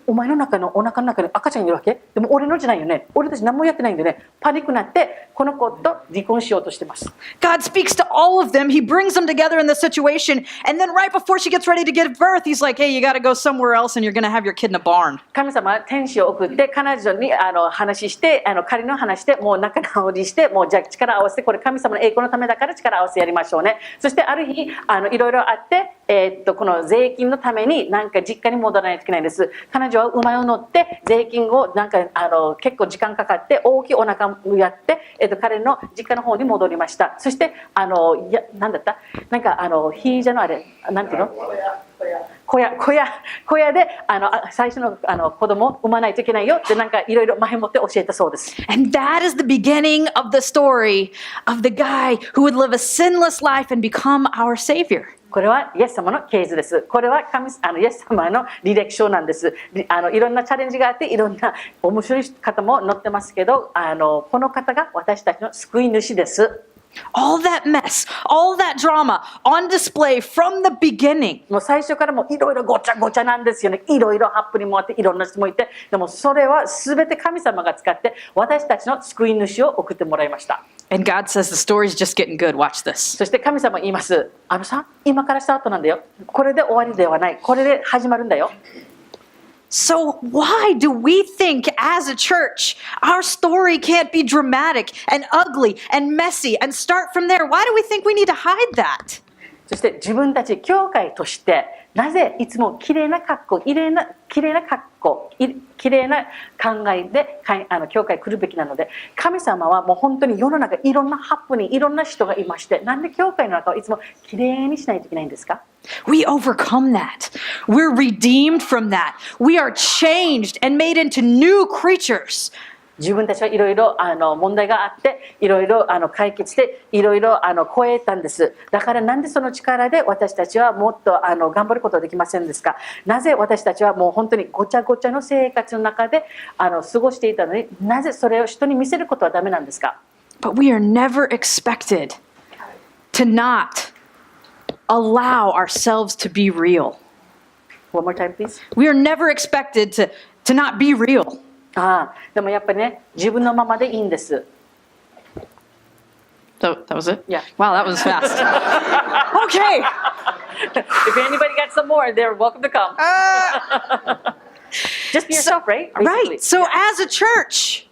お前のお腹の中に赤ちゃんいるわけ？でも俺のじゃないよね。俺たち何もやってないんでね。パニックになってこの子と離婚しようとしてます。God speaks to all of them. He brings them together in the situation. And then right before she gets ready to give birth, he's like, hey, you got to go somewhere else and you're going to have your kid in a barn. 神様は天使を送って彼女に話して仮の話してもう仲直りしてもうじゃあ力合わせてこれ神様の栄光のためだから力合わせやりましょうね。そしてある日いろいろあってこの税金のためになんか実家に戻らないといけないんです。彼女は馬を乗って税金をなんか結構時間かかって大きいお腹をやって、彼の実家の方に戻りました。そしてなんだったなんかヒージャのあれなんていうの小屋で最初の子供を産まないといけないよってなんかいろいろ前もって教えたそうです。And that is the beginning of the story of the guy who would live a sinless life and become our Savior. これはイエス様の系図です。これはイエス様の履歴書なんです。いろんなチャレンジがあっていろんな面白い方も載ってますけどこの方が私たちの救い主です。All that mess, all that drama on display from the beginning. もう最初からもいろいろごちゃごちゃなんですよね。いろいろハプニングもあっていろんな人もいてでもそれは全て神様が使って私たちの救い主を送ってもらいました。And God says the story's just getting good. Watch this. そして神様言います。さん今からスタートなんだよ。これで終わりではない。これで始まるんだよ。So why do we think as a church our story can't be dramatic and ugly and messy and start from there? Why do we think we need to hide that? そして自分たち教会としてなぜいつもきれいな格好、きれいな考えで教会来るべきなので、神様はもう本当に世の中いろんなハプニング、いろんな人がいまして、なんで教会の中をいつもきれいにしないといけないんですか？ We overcome that. We're redeemed from that. We are changed and made into new creatures. 自分たちはいろいろ問題があっていろいろ解決していろいろ超えたんです。だからなんでその力で私たちはもっと頑張ることはできませんですか？なぜ私たちはもう本当にごちゃごちゃの生活の中で過ごしていたのになぜそれを人に見せることはダメなんですか？ But we are never expected to not allow ourselves to be real. One more time, please. We are never expected to not be real. でもやっぱりね自分のままでいいんです。So that was it? Yeah. Wow, that was fast. Okay. If anybody got some more, they're welcome to come. Just be yourself, right? Basically. Right. So as a church,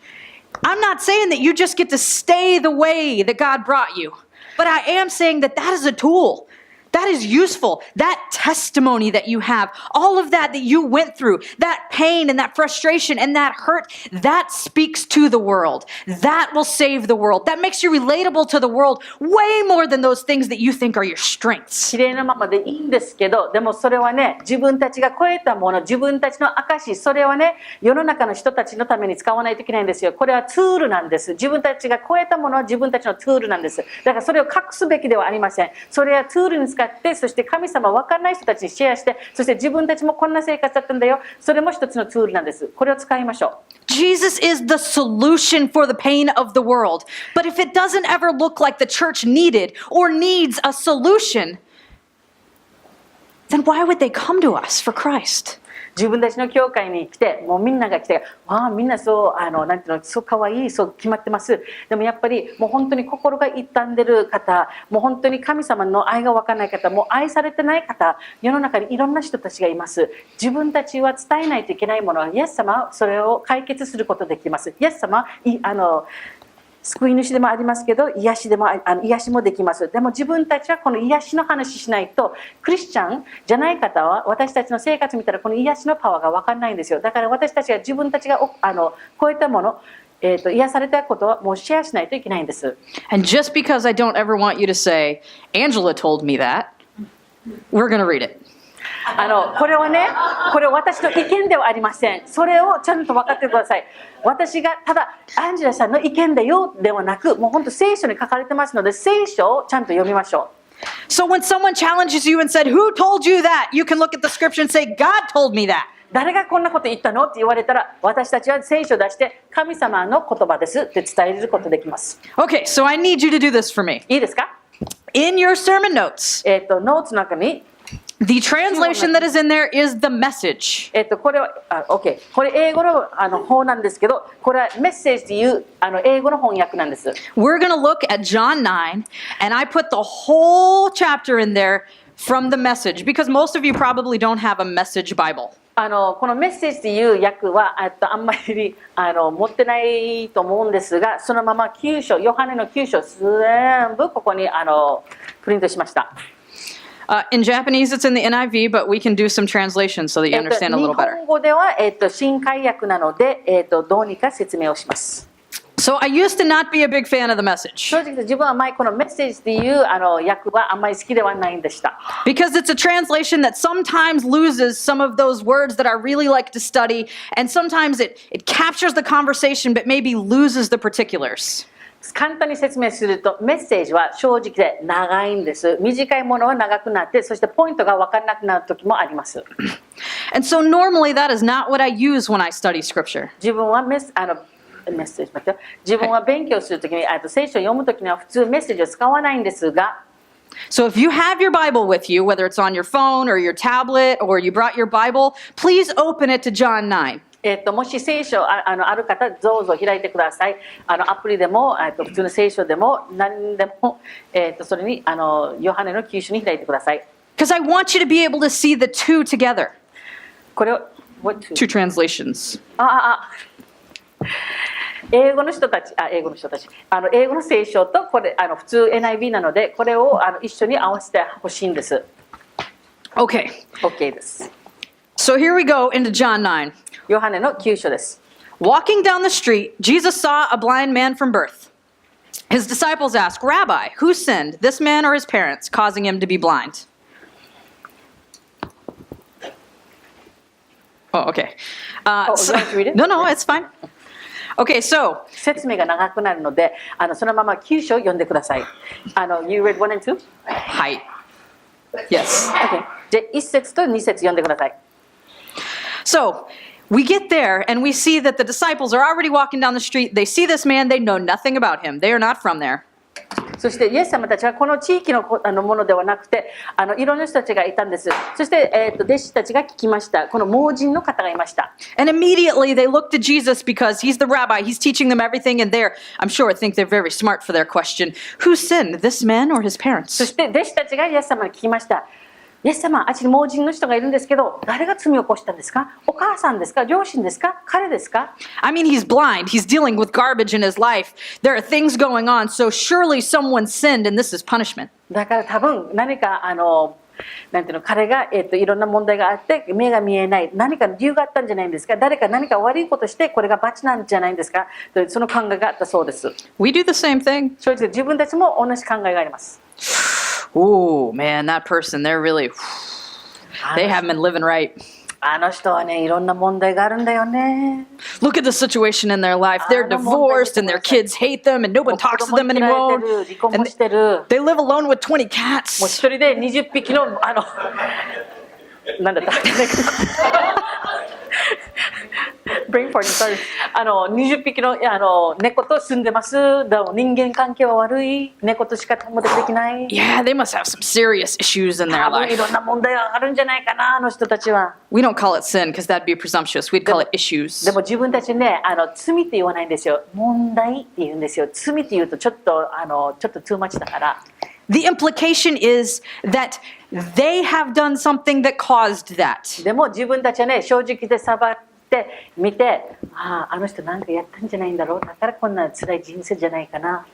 I'm not saying that you just get to stay the way that God brought you, but I am saying that that is a tool. That is useful. That testimony that you have, all of that you went through, that pain and that frustration and that hurt, that speaks to the world. That will save the world. That makes you relatable to the world way more than those things that you think are your strengths. 綺麗なままでいいんですけど、でもそれはね、自分たちが超えたもの、自分たちの証、それはね、世の中の人たちのために使わないといけないんですよ。これはツールなんです。自分たちが超えたものは自分たちのツールなんです。だからそれを隠すべきではありません。それはツールに使って、そして神様分からない人たちにシェアして、そして自分たちもこんな生活だったんだよ。それも一つのツールなんです。これを使いましょう。Jesus is the solution for the pain of the world. But if it doesn't ever look like the church needed or needs a solution, then why would they come to us for Christ? 自分たちの教会に来て、もうみんなが来て、みんなそうなんていうの、そう可愛い、そう決まってます。でもやっぱりもう本当に心が傷んでる方、もう本当に神様の愛が分からない方、もう愛されてない方、世の中にいろんな人たちがいます。自分たちは伝えないといけないものは、イエス様はそれを解決することができます。イエス様は救い主でもありますけど、癒しもできます。でも自分たちはこの癒しの話しないと、クリスチャンじゃない方は私たちの生活見たらこの癒しのパワーが分かんないんですよ。だから私たちが自分たちが超えたもの、癒されたことはもうシェアしないといけないんです。And just because I don't ever want you to say, Angela told me that, we're going to read it. これはね、これは私の意見ではありません。それをちゃんと分かってください。私がただアンジェラさんの意見だよではなく、もう本当聖書に書かれてますので、聖書をちゃんと読みましょう。So when someone challenges you and said, who told you that? You can look at the scripture and say, God told me that. 誰がこんなこと言ったのって言われたら、私たちは聖書を出して神様の言葉ですって伝えることできます。Okay, so I need you to do this for me. いいですか？ In your sermon notes, ノーツの中に The translation that is in there is the message. これは、OK。これ英語の方なんですけど、これはメッセージという英語の翻訳なんです。We're going to look at John 9, and I put the whole chapter in there from the message, because most of you probably don't have a message Bible. このメッセージという訳はあんまり持ってないと思うんですが、そのまま9章、ヨハネの9章全部ここにプリントしました。In Japanese, it's in the NIV, but we can do some translations so that you understand a little 日 better. 本語では新海訳なのでどうにか説明をします。So I used to not be a big fan of the message 正直自分は前このメッセージという訳はあんまり好きではないんでした。because it's a translation that sometimes loses some of those words that I really like to study, and sometimes it captures the conversation but maybe loses the particulars. 簡単に説明するとメッセージは正直で長いんです。短いものは長くなって、そしてポイントが分からなくなる時もあります。And so normally that is not what I use when I study scripture. 自分はメッセージ待ってよ。自分は勉強するときに聖書を読むときには普通メッセージを使わないんですが、So if you have your Bible with you, whether it's on your phone or your tablet or you brought your Bible, please open it to John 9. もし聖書ある方どうぞ開いてください。アプリでも普通の聖書でも何でもそれにヨハネの9章に開いてください。Because I want you to be able to see the two together. これを Two translations. 英語の人たち英語の聖書とこれ普通 NIV なのでこれを一緒に合わせてほしいんです。Okay. OK です。So here we go into John 9. ヨハネの9章です。Walking down the street, Jesus saw a blind man from birth. His disciples asked, Rabbi, who sinned, this man or his parents, causing him to be blind? Oh, okay. you want to read it? No, it's fine. Okay, so 説明が長くなるのでそのまま9章読んでください。You read 1 and 2? Hi. Yes. Okay. じゃあ1節と2節読んでください。So we get there and we see that the disciples are already walking down the street. They see this man. They know nothing about him. They are not from there. そしてイエス様たちはこの地域のものではなくていろんな人たちがいたんです。そして、弟子たちが聞きました。この盲人の方がいました。And immediately they look to Jesus because he's the rabbi. He's teaching them everything, and they're, I'm sure, think they're very smart for their question. Who sinned, this man or his そ parents? して弟子たちがイエス様に聞きました。イエス様、あっちに盲人の人がいるんですけど、誰が罪を起こしたんですか？お母さんですか？両親ですか？彼ですか？ I mean, he's blind. He's dealing with garbage in his life. There are things going on, so surely someone sinned, and this is punishment. だから多分何かなんていうの彼が、いろんな問題があって目が見えない何かの理由があったんじゃないんですか？誰か何か悪いことしてこれが罰なんじゃないんですか？とその考えがあったそうです。We do the same thing. 正直自分たちも同じ考えがあります。Oh, man, that person, they're really, they haven't been living right. あの人はね、いろんな問題があるんだよね。Look at the situation in their life. They're divorced and their kids hate them and no one talks to them anymore. 離婚もしてる。 They live alone with 20もう cats. 一人で20匹のなんだったBrain farting, sorry. 20匹の猫と住んでます。だから人間関係は悪い。猫としか友達できない。 Yeah, they must have some serious issues in their 多分い life. ろんな問題があるんじゃないかな、あの人たちは。 We don't call it sin because that'd be presumptuous. We'd call it issues. でも自分たちね、罪って言わないんですよ。問題って言うんですよ。罪って言うとちょっとtoo much だから。The implication is that they have done something that caused that. でも自分たちはね、正直で裁って見て、あの人なんかやったんじゃないんだろう。だからこんな辛い人生じゃないかな。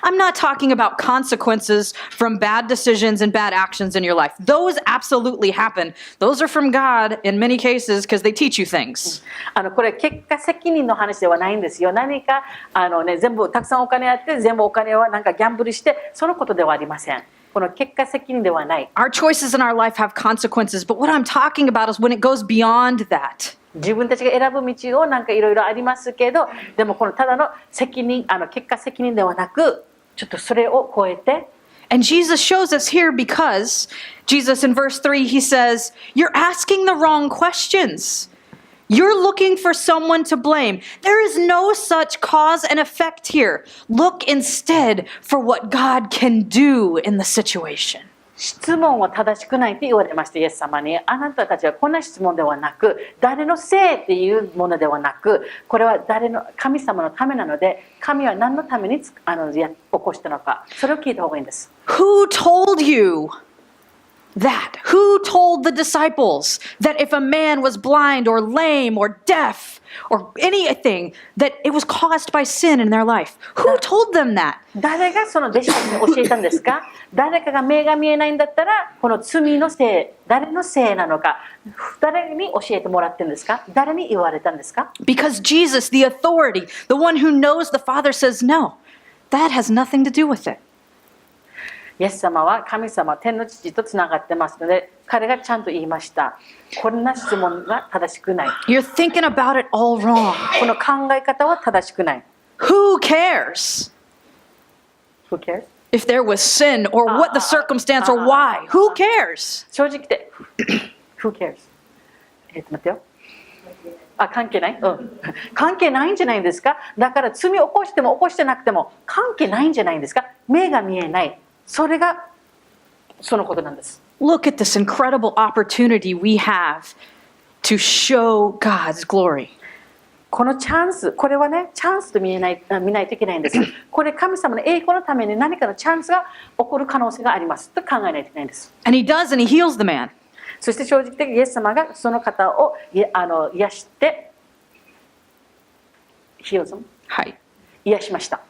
I'm not talking about consequences from bad decisions and bad actions in your life. Those absolutely happen. Those are from God in many cases because they teach you things. これ結果責任の話ではないんですよ。何か全部たくさんお金あって全部お金はなんかギャンブルしてそのことではありません。この結果責任ではない。Our choices in our life have consequences, but what I'm talking about is when it goes beyond that. 自分たちが選ぶ道をなんかいろいろありますけど、でもこのただの責任、結果責任ではなく、ちょっとそれを超えて。And Jesus shows us here because Jesus in verse 3, he says, you're asking the wrong questions. You're looking for someone to blame. There is no such cause and effect here. Look instead for what God can do in the situation. 質問は正しくないって言われました。イエス様に、あなたたちはこんな質問ではなく、誰のせいっていうものではなく、これは神様のためなので、神は何のために起こしたのか、それを聞いた方がいいんです。 Who told you that? Who told the disciples that if a man was blind or lame or deaf or anything, that it was caused by sin in their life? Who told them that? 誰がその弟子たちに教えたんですか？誰かが目が見えないんだったら、この罪のせい、誰のせいなのか、誰に教えてもらってるんですか？誰に言われたんですか？ Because Jesus, the authority, the one who knows the Father, says no. That has nothing to do with it. イエス様は神様、天の父とつながってますので、彼がちゃんと言いました。こんな質問が正しくない。 You're thinking about it all wrong. この考え方は正しくない。 Who cares Who cares? if there was sin or what the circumstance or why? Who cares? 正直言ってWho cares? 待ってよ。関係ない、関係ないんじゃないんですか？だから罪を起こしても起こしてなくても関係ないんじゃないんですか？目が見えない。それがそのことなんです。 Look at this incredible opportunity we have to show God's glory. このチャンス、これはね、チャンスと見ないといけないんです。これ神様の栄光のために何かのチャンスが起こる可能性がありますと考えないといけないんです。 And he does, and he heals the man. そして正直的にイエス様がその方を癒して癒しました。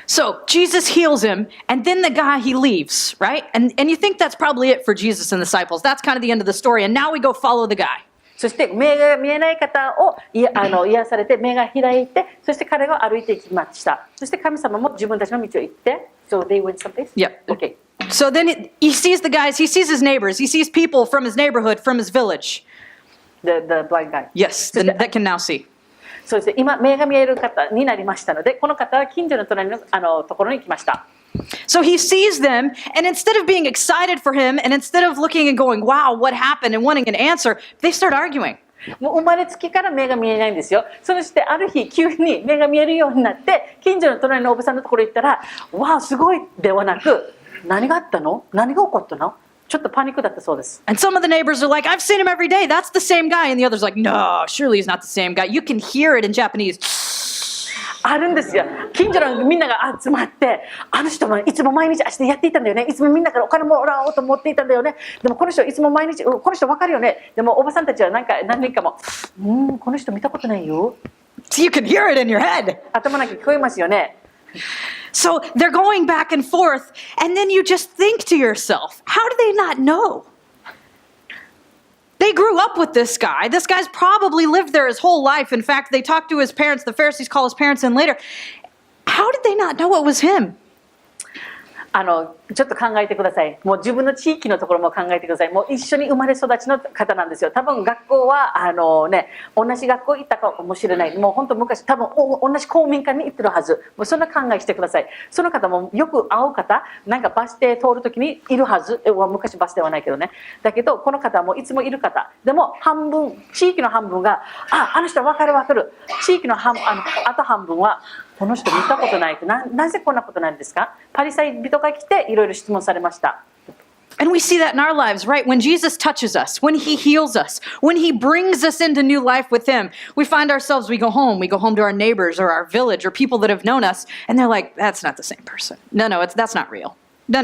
So Jesus heals him, and then the guy, he leaves, right? And you think that's probably it for Jesus and the disciples. That's kind of the end of the story. And now we go follow the guy. そして目が見えない方を癒されて目が開いて、そして彼が歩いていきました。そして神様も自分たちの道を行って、So they went someplace? Yep. Okay. So then he sees the guys, he sees his neighbors, he sees people from his neighborhood, from his village. The blind guy. Yes, that can now see. そうですね、今目が見える方になりましたので、この方は近所の隣のところに来ました。So he sees them, and instead of being excited for him, and instead of looking and going, wow, what happened, and wanting an answer, they start arguing. もう生まれつきから目が見えないんですよ。そしてある日急に目が見えるようになって、近所の隣のおばさんのところに行ったら、わあすごいではなく、何があったの？何が起こったの？ちょっとパニックだったそうです。 And some of the neighbors are like, I've seen him every day, that's the same guy. And the other's like, no, surely he's not the same guy. You can hear it in Japanese. あるんですよ。近所のみんなが集まって、あの人はいつも毎日明日やっていたんだよね。いつもみんなからお金もらおうと思っていたんだよね。でもこの人いつも毎日、この人わかるよね。でもおばさんたちは何人かも、この人見たことないよ。So you can hear it in your head. 頭なんか聞こえますよね。So they're going back and forth, and then you just think to yourself, how do they not know? They grew up with this guy. This guy's probably lived there his whole life. In fact, they talked to his parents. The Pharisees call his parents in later. How did they not know it was him? ちょっと考えてください。もう自分の地域のところも考えてください。もう一緒に生まれ育ちの方なんですよ。多分学校は同じ学校行ったかもしれない。もう本当昔多分同じ公民館に行ってるはず。もうそんな考えしてください。その方もよく会う方、なんかバス停通るときにいるはず。昔バス停はないけどね。だけどこの方もいつもいる方。でも半分、地域の半分があの人わかるわかる。地域のあと半分はこの人見たことない。なぜこんなことなんですか？パリサイ人が来ていろいろ質問されました。 And we see that in our lives, right? When Jesus touches us, when he heals us, when he brings us into new life with him, we find ourselves, we go home to our neighbors or our village or people that have known us, and they're like, that's not the same person. No, that's not real. No,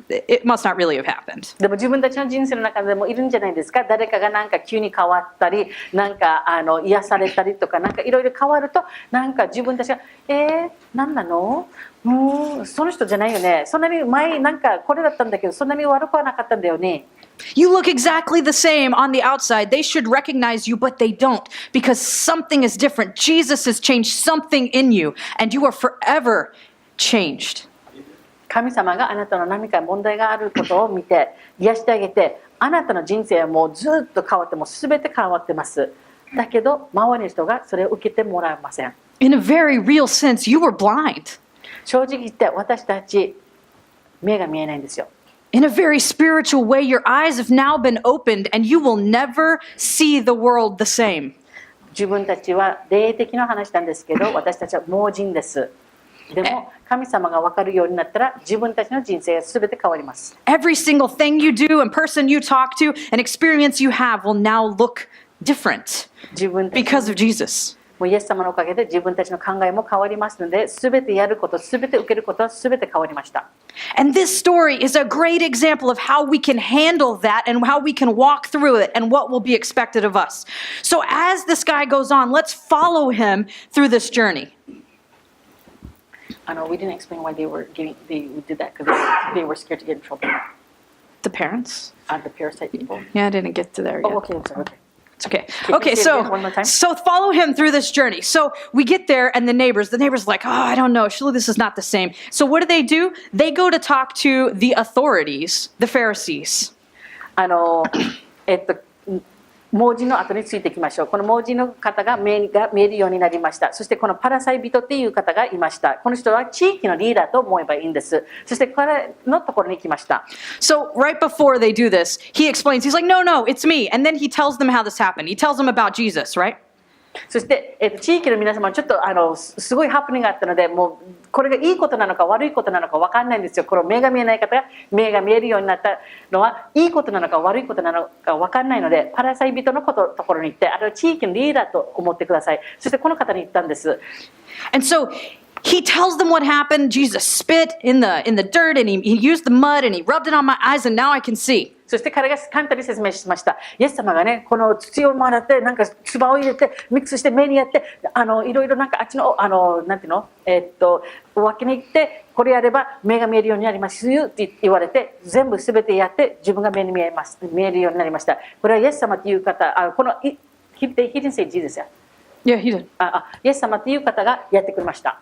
it must not really have happened. でも自分たちの人生の中でもいるんじゃないですか。誰かがなんか急に変わったり、なんか癒されたりとか、なんかいろいろ変わると、なんか自分たちが何なの？その人じゃないよね。そんなに前なんかこれだったんだけど、そんなに悪くはなかったんだよね。You look exactly the same on the outside. They should recognize you, but they don't because something is different. Jesus has changed something in you, and you are forever changed. 神様があなたの何か問題があることを見て癒してあげて、あなたの人生はもうずっと変わっても全て変わってます。だけど周りの人がそれを受けてもらえません。 In a very real sense, you were blind. 正直言って私たち目が見えないんですよ。 In a very spiritual way, your eyes have now been opened and you will never see the world the same. 自分たちは霊的な話なんですけど、私たちは盲人です。でも神様が分かるようになったら自分たちの人生が全て変わります。 Every single thing you do and person you talk to and experience you have will now look different 自分たち because of Jesus. もうイエス様のおかげで自分たちの考えも変わりますので、全てやること、全て受けることは全て変わりました。 And this story is a great example of how we can handle that and how we can walk through it and what will be expected of us. So as this guy goes on, let's follow him through this journey. We didn't explain why they did that because they were scared to get in trouble. The parents? The parasite people. Yeah, I didn't get to there yet. Oh, okay, sorry, okay. It's okay. you Okay, say it so again one more time? so follow him through this journey. So we get there, and the neighbors are like, oh, I don't know, surely this is not the same. So what do? They go to talk to the authorities, the Pharisees. 盲人の後についていきましょう。この盲人の方が見えるようになりました。そしてこのパラサイ人っていう方がいました。この人は地域のリーダーと思えばいいんです。そして彼のところに来ました。 So right before they do this, he explains, he's like, no, it's me. And then he tells them how this happened. He tells them about Jesus, right? そして、地域の皆様ちょっとすごいハプニングがあったので、もうこれがいいことなのか悪いことなのか分かんないんですよ。この目が見えない方が目が見えるようになったのはいいことなのか悪いことなのか分かんないので、パラサイ人のところに行って、あれは地域のリーダーと思ってください。そしてこの方に言ったんです。 And so he tells them what happened. Jesus spit in the dirt, and he used the mud, and he rubbed it on my eyes, and now I can see. そして彼が簡単に説明しました。イエス様がね、この土を洗って、なんか唾を入れて、ミックスして目にやって、いろいろなんかあっちの、なんていうの、脇に行って、これやれば目が見えるようになりますよって言われて、全部すべてやって、自分が目に見えるようになりました。これはイエス様という方、この、he didn't say Jesus や。Yeah, he did. イエス様という方がやってくれました。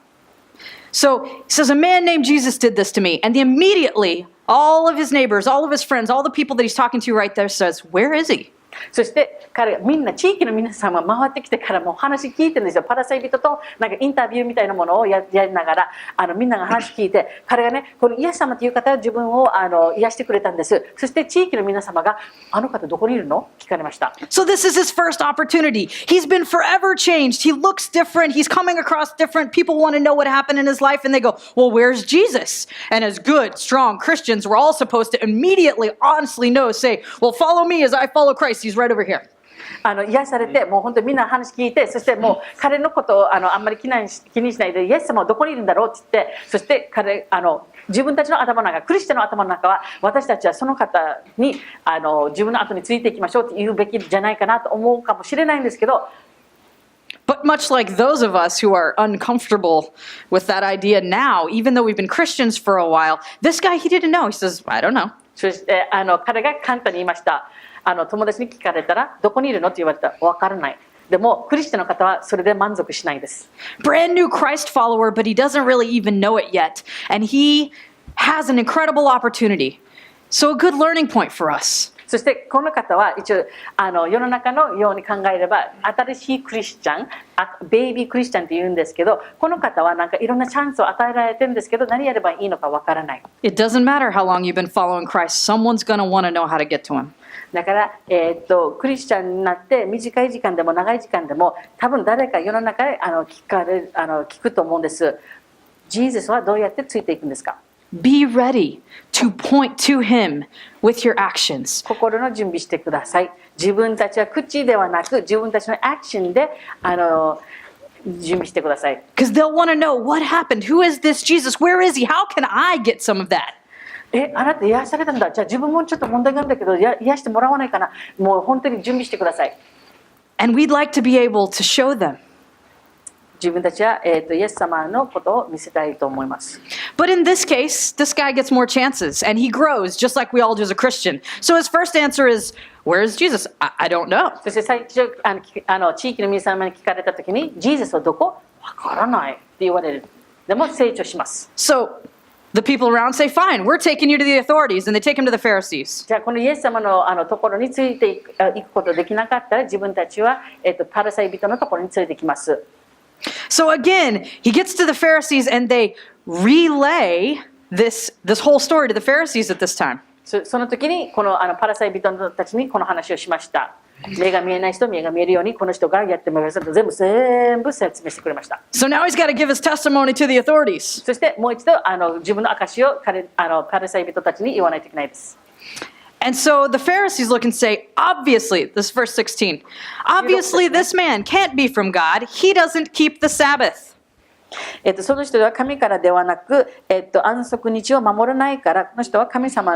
So he says, a man named Jesus did this to me. And immediately, all of his neighbors, all of his friends, all the people that he's talking to right there says, where is he? そして彼がみんな地域の皆さんは回ってきてからもう話聞いてるんですよ。パラサイ人となんかインタビューみたいなものをやりながらみんなが話聞いて、彼がねこのイエス様という方は自分を癒してくれたんです。そして地域の皆様があの方どこにいるの聞かれました。 So this is his first opportunity. He's been forever changed. He looks different. He's coming across different. People want to know what happened in his life, and they go, well, where's Jesus? And as good, strong Christians, we're all supposed to immediately, honestly say, well, follow me as I follow Christ. He's right over here. 癒されてもう本当にみんな話聞いて、そしてもう彼のことをあんまり気にしないでイエス様はどこにいるんだろうって言って、そして自分たちの頭の中、クリスチャンの頭の中は私たちはその方に自分の後についていきましょうって言うべきじゃないかなと思うかもしれないんですけど、 But much like those of us who are uncomfortable with that idea now, even though we've been Christians for a while, this guy, he didn't know. He says, I don't know. そして彼が簡単に言いました。友達に聞かれたらどこにいるのって言われたら分からない。でもクリスチャンの方はそれで満足しないです。 Brand new Christ follower, but he doesn't really even know it yet. And he has an incredible opportunity. So a good learning point for us. そしてこの方は一応世の中のように考えれば新しいクリスチャン、ベイビークリスチャンって言うんですけど、この方はなんかいろんなチャンスを与えられてるんですけど、何やればいいのかわからない。 It doesn't matter how long you've been following Christ. Someone's going to want to know how to get to him. だから、クリスチャンになって短い時間でも長い時間でも多分誰か世の中で聞くと思うんです。ジーザスはどうやってついていくんですか？ Be ready to point to him with your actions. 心の準備してください。自分たちは口ではなく自分たちのアクションで準備してください。 Because they'll want to know what happened. Who is this Jesus? Where is he? How can I get some of that? あなた癒されたんだ。じゃあ自分もちょっと問題があるんだけど癒してもらわないかな。もう本当に準備してください。 And we'd like to be able to show them. 自分たちは、イエス様のことを見せたいと思います。 But in this case, this guy gets more chances and he grows just like we all do as a Christian. So his first answer is, where is Jesus? I don't know. そして最初地域の皆様に聞かれたときに、ジーザスはどこ？わからないって言われる。でも成長します。 So the people around say, fine, we're taking you to the authorities. And they take him to the Pharisees. じゃあこのイエス様のところについていくことできなかったら、自分たちは、パラサイ人のところに連れてきます。 So again, he gets to the Pharisees and they relay this whole story to the Pharisees at this time. その時にこのパラサイ人たちにこの話をしました。目が見えない人、目が見えるようにこの人がやってもらいましたと全部説明してくれました。 So now he's got to give his testimony to the authorities. そしてもう一度自分の証をパリサイ人たちに言わないといけないです。 And so the Pharisees look and say, obviously, this is verse 16, obviously this man can't be from God. He doesn't keep the Sabbath. その人は神からではなく、安息日を守らないから、この人は神様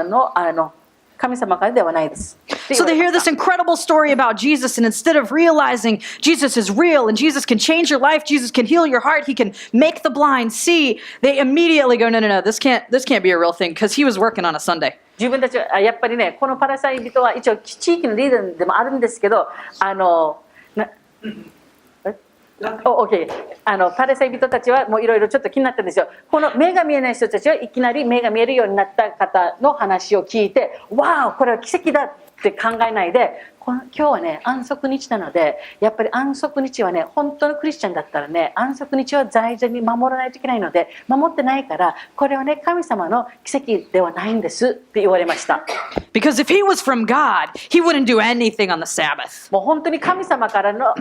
からではないです。 So they hear this incredible story about Jesus, and instead of realizing Jesus is real and Jesus can change your life, Jesus can heal your heart, he can make the blind see, they immediately go, no, this can't be a real thing because he was working on a Sunday. 自分たちはやっぱりね、このパラサイ人は一応地域のリーダーでもあるんですけど、パリサイ人たちはもういろいろちょっと気になったんですよ。この目が見えない人たちはいきなり目が見えるようになった方の話を聞いて、わー、これは奇跡だって考えないで、今日はね、安息日なので、やっぱり安息日はね、本当のクリスチャンだったらね、安息日は大事に守らないといけないので、守ってないから、これはね、神様の奇跡ではないんですって言われました。Because if he was from God, he wouldn't do anything on the Sabbath. もう本当に神様からの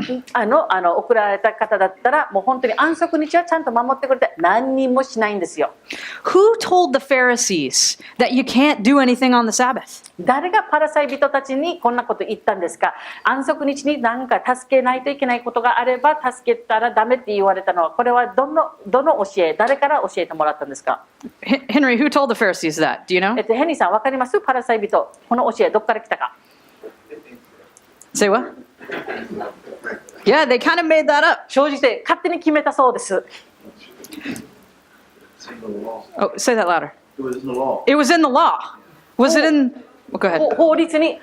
送られた方だったら、もう本当に安息日はちゃんと守ってくれて何にもしないんですよ。Who told the Pharisees that you can't do anything on the Sabbath? 誰がパラサイ人たちにこんなこと言ったんですか？安息日に何か助けないといけないことがあれば助けたらダメって言われたのは、これはどの教え、誰から教えてもらったんですか？ Henry, who told the Pharisees that? Do you know? ヘンリーさん、わかります？パラサイ人、この教えどこから来たか？ Say what? Yeah, they kind of made that up. 正直で勝手に決めたそうです。 It's in the law. Oh, say that louder. It was in the law. It was in the law. Was it in... Well, go ahead. 法律に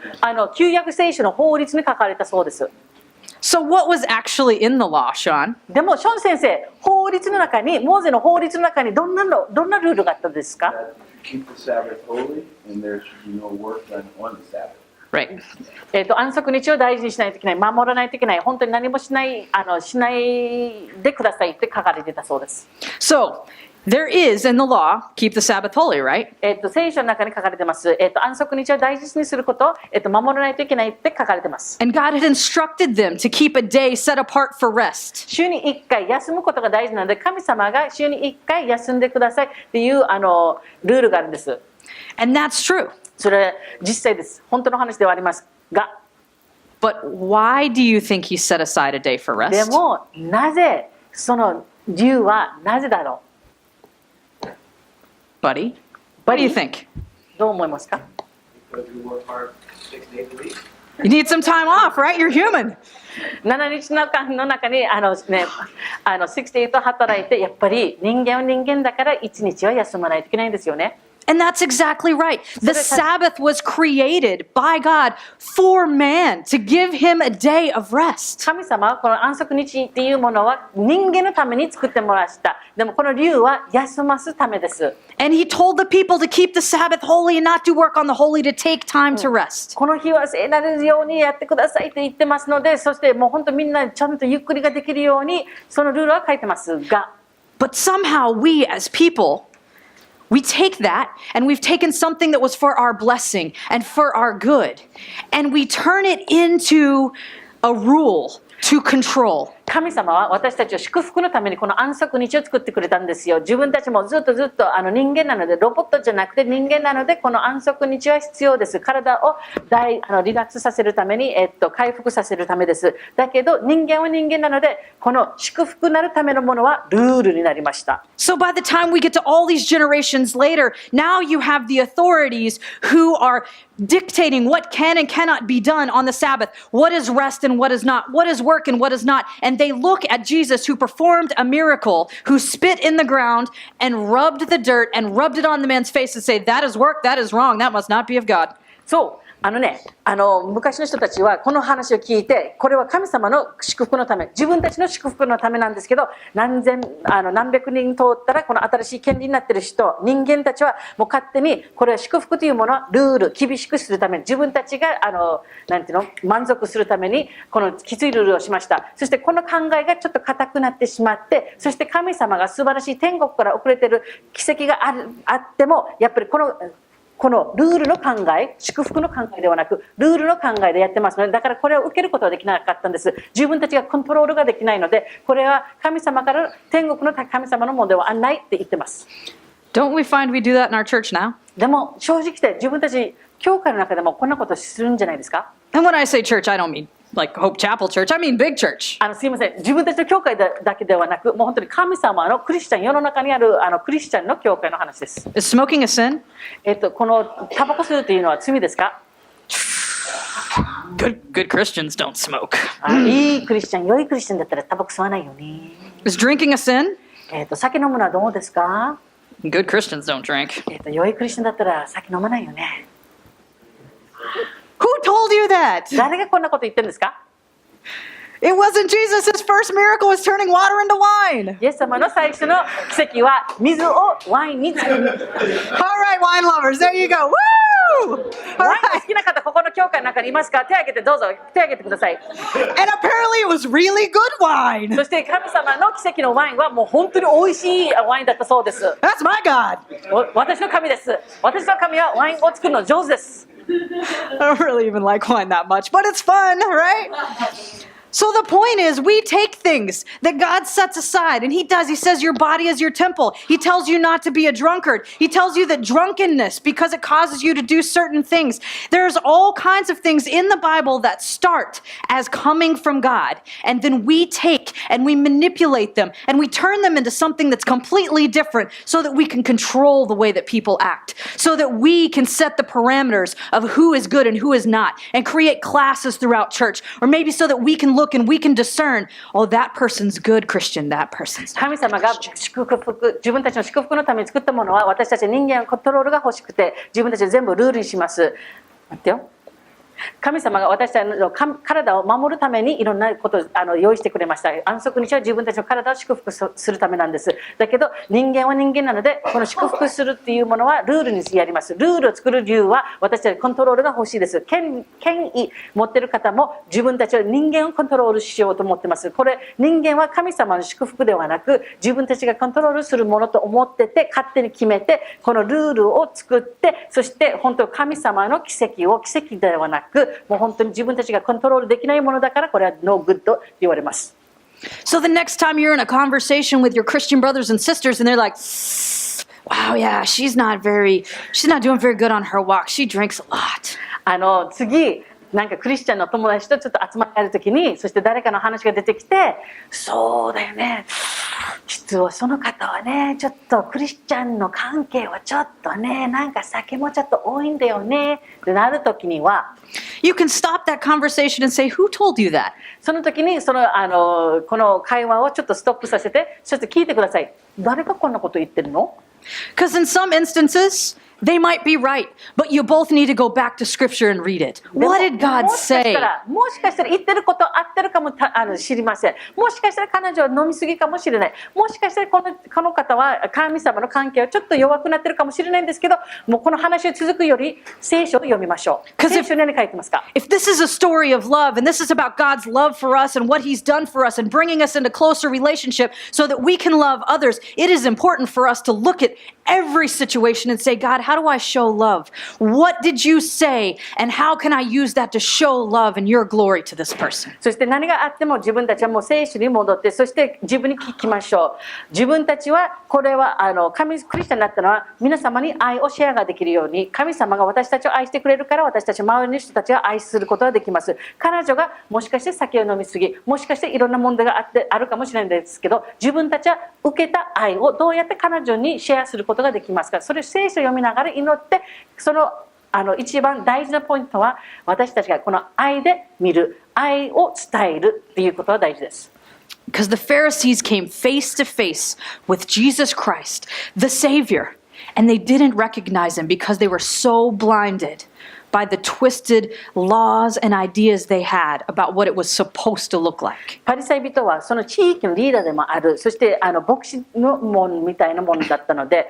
旧約聖書の法律に書かれたそうです。 So what was actually in the law, Sean? でもショーン先生、法律の中に、モーゼの法律の中にどんなルールがあったんですか？ Keep the Sabbath holy, and there should be no work done on the Sabbath. Right. 安息日を大事にしないといけない、守らないといけない、本当に何もしないでくださいって書かれてたそうです。 So there is in the law, keep the Sabbath holy, right? 聖書の中に書かれてます。安息日を大事にすること、守らないといけないって書かれてます。 And God had instructed them to keep a day set apart for rest. 週に1回休むことが大事なので、神様が週に1回休んでくださいっていうルールがあるんです。 And that's true. それは実際です。本当の話ではありますが。 But why do you think he set aside a day for で rest? もなぜその理由はなぜだろ Buddy, what do you think? う？どう思いますか？ Because we work hard 6 days a week. You need some time off, right? You're human. 7日の間の中に68働いて、やっぱり人間は人間だから1日は休まないといけないんですよね。 And that's exactly right. The Sabbath was created by God for man to give him a day of rest. 神様はこの安息日っていうものは人間のために作ってもらいました。でもこの理由は休ますためです。 And he told the people to keep the Sabbath holy and not do work on the holy, to take time to rest. この日は聖なるようにやってくださいって言ってますので、そしてもう本当みんなちゃんとゆっくりができるようにそのルールは書いてますが、 But somehow we as people, we take that and we've taken something that was for our blessing and for our good, and we turn it into a rule to control. 神様は私たちを祝福のためにこの安息日を作ってくれたんですよ。自分たちもずっと人間なので、ロボットじゃなくて人間なので、この安息日は必要です。体をリラックスさせるために、回復させるためです。だけど人間は人間なので、この祝福なるためのものはルールになりました。 So by the time we get to all these generations later, now you have the authorities who are dictating what can and cannot be done on the Sabbath, what is rest and what is not, what is work and what is not. And they look at Jesus, who performed a miracle, who spit in the ground and rubbed the dirt and rubbed it on the man's face and say, that is work, that is wrong, that must not be of God. そう、昔の人たちはこの話を聞いて、これは神様の祝福のため、自分たちの祝福のためなんですけど、何百人通ったらこの新しい権利になっている人、人間たちはもう勝手にこれは祝福というものはルール、厳しくするために、自分たちが満足するためにこのきついルールをしました。そしてこの考えがちょっと固くなってしまって、そして神様が素晴らしい天国から遅れている奇跡があっても、やっぱりここのルールの考え、祝福の考えではなくルールの考えでやってますので、だからこれを受けることはできなかったんです。自分たちがコントロールができないので、これは神様から天国の神様のものではないって言ってます。 Don't we find we do that in our church now? でも正直言って自分たち教会の中でもこんなことするんじゃないですか。 And when I say church, I don't mean like Hope Chapel Church. I mean big church. すいません、自分たちの教会だけではなく、もう本当に神様のクリスチャン、世の中にあるクリスチャンの教会の話です。 Is smoking a sin? このタバコ吸うというのは罪ですか？ Good Christians don't smoke. いいクリスチャン、良いクリスチャンだったらタバコ吸わないよね。 Is drinking a sin? 酒飲むのはどうですか？ Good Christians don't drink. 良いクリスチャンだったら酒飲まないよね。 Who told you that? 誰がこんなこと言ってるんですか？ It wasn't Jesus. His first miracle was turning water into wine. イエス様の最初の奇跡は水をワインに作る。 All right, wine lovers, there you go. Woo! All ワインが right. 好きな方、ここの教会の中にいますか？手を挙げてどうぞ、手を挙げてください。 And apparently it was really good wine. そして神様の奇跡のワインはもう本当に美味しいワインだったそうです。 That's my God. 私の神です。私の神はワインを作るの上手です。 I don't really even like wine that much, but it's fun, right? So the point is, we take things that God sets aside, and He does. He says your body is your temple. He tells you not to be a drunkard. He tells you that drunkenness, because it causes you to do certain things. There's all kinds of things in the Bible that start as coming from God, and then we take and we manipulate them, and we turn them into something that's completely different so that we can control the way that people act, so that we can set the parameters of who is good and who is not, and create classes throughout church, or maybe so that we can look and we can discern, oh, that person's good Christian, that person's not. 神様が祝福、自分たちの祝福のために作ったものは、私たち人間のコントロールが欲しくて、自分たちで全部ルールにします。待ってよ。神様が私たちの体を守るためにいろんなことを用意してくれました。安息日は自分たちの体を祝福するためなんです。だけど人間は人間なので、この祝福するっていうものはルールにやります。ルールを作る理由は私たちコントロールが欲しいです。権威持ってる方も自分たちは人間をコントロールしようと思ってます。これ人間は神様の祝福ではなく、自分たちがコントロールするものと思ってて、勝手に決めてこのルールを作って、そして本当神様の奇跡を奇跡ではなく、もう本当に自分たちがコントロールできないものだから、これはノーグッドと言われます。 So the next time you're in a conversation with your Christian brothers and sisters and they're like, wow, yeah, she's not doing very good on her walk. She drinks a lot. 次なんかクリスチャンの友達とちょっと集まりある時に、そして誰かの話が出てきて、そうだよね、実はその方はね、ちょっとクリスチャンの関係はちょっとね、なんか酒もちょっと多いんだよねってなる時には、 You can stop that conversation and say, who told you that? その時にこの会話をちょっとストップさせて、ちょっと聞いてください。誰がこんなこと言ってるの？ Because in some instances, they might be right, but you both need to go back to Scripture and read it. What did God say? もしかしたら言ってること合ってるかも知りません。もしかしたら彼女は飲みすぎかもしれない。もしかしたらこの方は神様の関係はちょっと弱くなってるかもしれないんですけど、もうこの話を続くより聖書を読みましょう。聖書に何書いてますか？ If this is a story of love, and this is about God's love for us and what He's done for us and bringing us into closer relationship so that we can love others, it is important for us to look at every situation and say, God, how do I show love? What did you say? And how can I use that to show love and your glory to this person? そして何があっても自分たちはもう聖書に戻って、そして自分に聞きましょう。自分たちはこれはクリスチャンになったのは皆様に愛をシェアができるように、神様が私たちを愛してくれるから、私たち周りの人たちは愛することができます。彼女がもしかして酒を飲みすぎ、もしかしていろんな問題があるかもしれないんですけど、自分たちは受けた愛をどうやって彼女にシェアすることができますか？それを聖書を読みながら祈って、その一番大事なポイントは、私たちがこの愛で見る、愛を伝えるっていうことが大事です。Because the Pharisees came face to face with Jesus Christ, the Savior, and they didn't recognize Him because they were so blinded by the twisted laws and ideas they had about what it was supposed to look like. パリサイ人はその地域のリーダーでもある、そして牧師の門みたいなものだったので、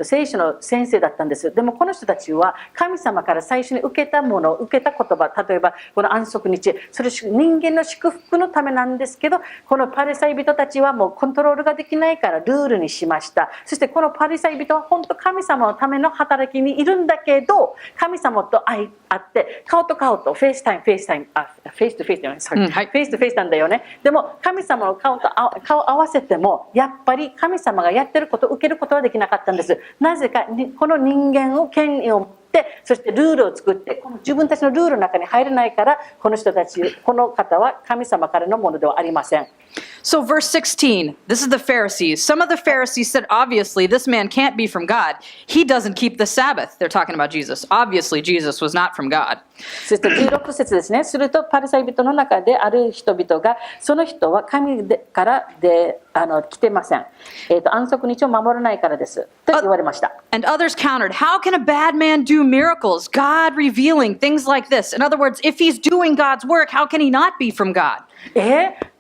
聖書の先生だったんです。でもこの人たちは神様から最初に受けたもの、受けた言葉、例えばこの安息日、それ人間の祝福のためなんですけど、このパリサイ人たちはもうコントロールができないからルールにしました。そしてこのパリサイ人は本当神様のための働きにいるんだけど、神様と会って顔と顔とフェイスとフェイスなんだよね。でも神様の顔と顔合わせてもやっぱり神様がやってることを受けることはできなかったんです。なぜかこの人間を権威を持って、そしてルールを作って、この自分たちのルールの中に入れないから、この人たち、この方は神様からのものではありません。So verse 16, this is the Pharisees. Some of the Pharisees said, obviously, this man can't be from God. He doesn't keep the Sabbath. They're talking about Jesus. Obviously, Jesus was not from God. そして16節ですね。するとパリサイ人の中である人々が、その人は神からで来てません。安息日を守らないからですと言われました。And others countered, how can a bad man do miracles? God revealing things like this. In other words, if he's doing God's work, how can he not be from God?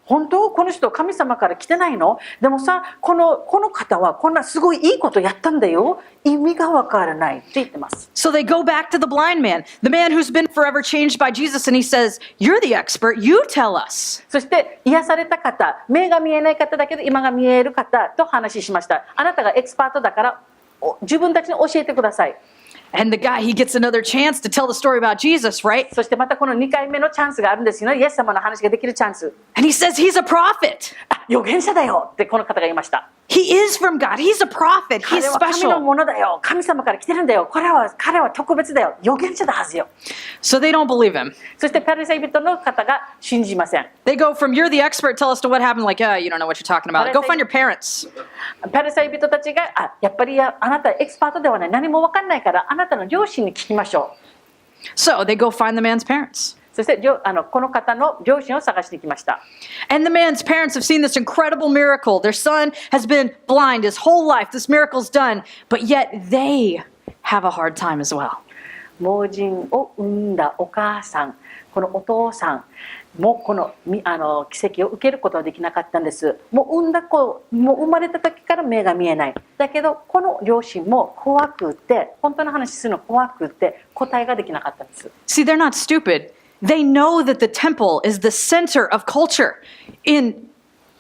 本当この人神様から来てないの？でもさ、この方はこんなすごいいいことやったんだよ。意味がわからないって言ってます。So they go back to the blind man, the man who's been forever changed by Jesus, and he says, you're the expert, you tell us. そして癒された方、目が見えない方だけど今が見える方と話しました。あなたがエキスパートだから自分たちに教えてください。And the guy, he gets another chance to tell the story about Jesus, right? そしてまたこの2回目のチャンスがあるんですよね。イエス様の話ができるチャンス。And he says he's a prophet. 預言者だよってこの方が言いました。He is from God. He's a prophet. 彼 He's は神の special. ものだよ。神様から来てるんだよ。彼は特別だよ。預言者だはずよ。 So they don't believe him. そしてパリサイ人の方が信じません。 They go from, you're the expert, tell us to what happened, like, you don't know what you're talking about. Go find your parents. パリサイ人たちがやっぱりあなたエキスパートではない。何も分かんないからあなたの両親に聞きましょう。 So they go find the man's parents. そしてこの方の両親を探してきました。 And the man's parents have seen this incredible miracle. Their son has been blind his whole life. This miracle's done. But yet they have a hard time as well. 盲人を産んだお母さん、このお父さんもこの奇跡を受けることはできなかったんです。もう産んだ子、もう生まれた時から目が見えない。だけどこの両親も怖くて、本当の話するの怖くて答えができなかったんです。 See, they're not stupid. They know that the temple is the center of culture in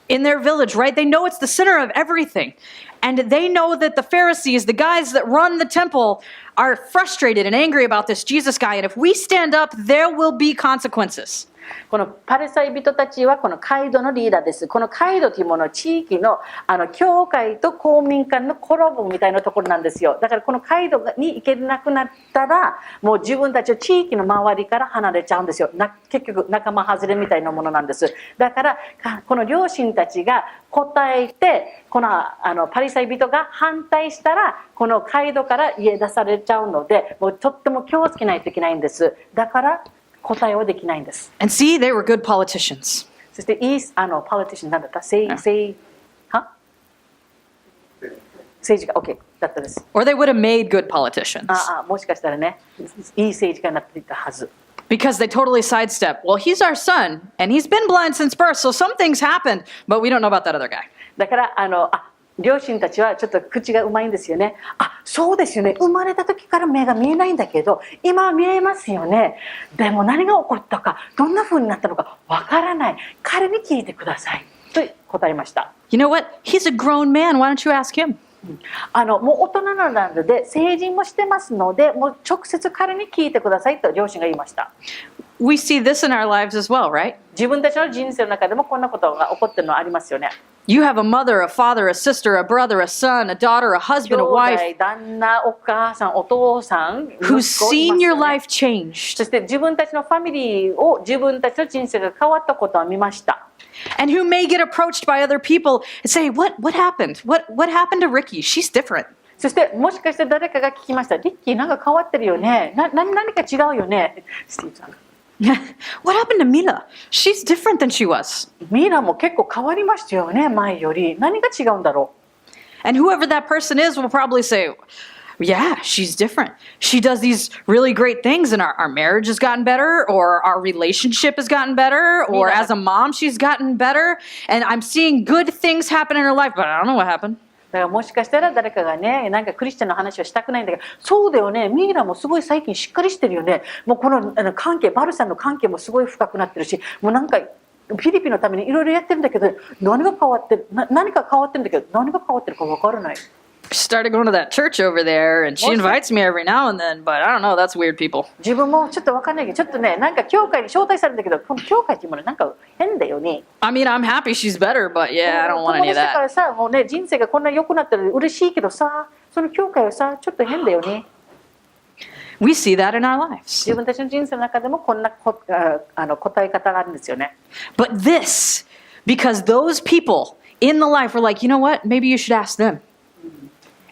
their village, right? They know it's the center of everything. And they know that the Pharisees, the guys that run the temple, are frustrated and angry about this Jesus guy. And if we stand up, there will be consequences. このパリサイ人たちはこの街道のリーダーです。この街道というものは地域の教会と公民館のコラボみたいなところなんですよ。だからこの街道に行けなくなったらもう自分たちは地域の周りから離れちゃうんですよ。結局仲間外れみたいなものなんです。だからこの両親たちが答えて、このパリサイ人が反対したらこの街道から家出されちゃうので、もうとっても気をつけないといけないんです。だから答えはできないんです。 And see, they were good politicians. そしていいpolitician なんだった？政治家 OK だったです。Or they would have made good politicians. もしかしたらね、いい政治家になっていたはず。 Because they totally sidestep. Well, he's our son, and he's been blind since birth, so some things happened, but we don't know about that other guy. だから両親たちはちょっと口がうまいんですよね。そうですよね。生まれた時から目が見えないんだけど、今は見えますよね。でも何が起こったか、どんな風になったのかわからない。彼に聞いてくださいと答えました。 You know what? He's a grown man. Why don't you ask him? もう大人なので成人もしてますので、もう直接彼に聞いてくださいと両親が言いました。 We see this in our lives as well, right? 自分たちの人生の中でもこんなことが起こってるのありますよね。 You have a mother, a father, a sister, a brother, a son, a daughter, a 兄 husband, a 弟、 wife 旦那、お母さん、お父さん、 who's 息子い seen ます your よね。 life changed そして自分たちのファミリーを自分たちの人生が変わったことを見ました。 and who may get approached by other people and say, what happened? What happened to Ricky? She's different. そしてもしかして誰かが聞きました。リッキーなんか変わってるよね。何か違うよね。スティーブさん。What happened to Mila? She's different than she was. ミラも結構変わりましたよね、前より。何が違うんだろう。 And whoever that person is will probably say, Yeah, she's different. She does these really great things, and our marriage has gotten better, or our relationship has gotten better, or as a mom, she's gotten better. And I'm seeing good things happen in her life, but I don't know what happened. だからもしかしたら誰かがね、なんかクリスチャンの話をしたくないんだけど、そうだよね、ミイラもすごい最近しっかりしてるよね。もうこの関係、バルさんの関係もすごい深くなってるし、もうなんかフィリピンのためにいろいろやってるんだけど、何が変わってる、何か変わってるんだけど、何が変わってるか分からない。She started going to that church over there, and she invites me every now and then, but I don't know, that's weird people. 自分もちょっと分かんないけど、ちょっとね、なんか教会に招待されるんだけど、この教会っていうものなんか変だよね。I mean, I'm happy she's better, but yeah, I don't want any 友 of 達だから that. さ、もうね、人生がこんな良くなったら嬉しいけどさ、その教会はさ、ちょっと変だよね。We see that in our lives. 自分たちの人生の中でもこんな答え方があるんですよね。But this, because those people in the life were like, you know what, maybe you should ask them.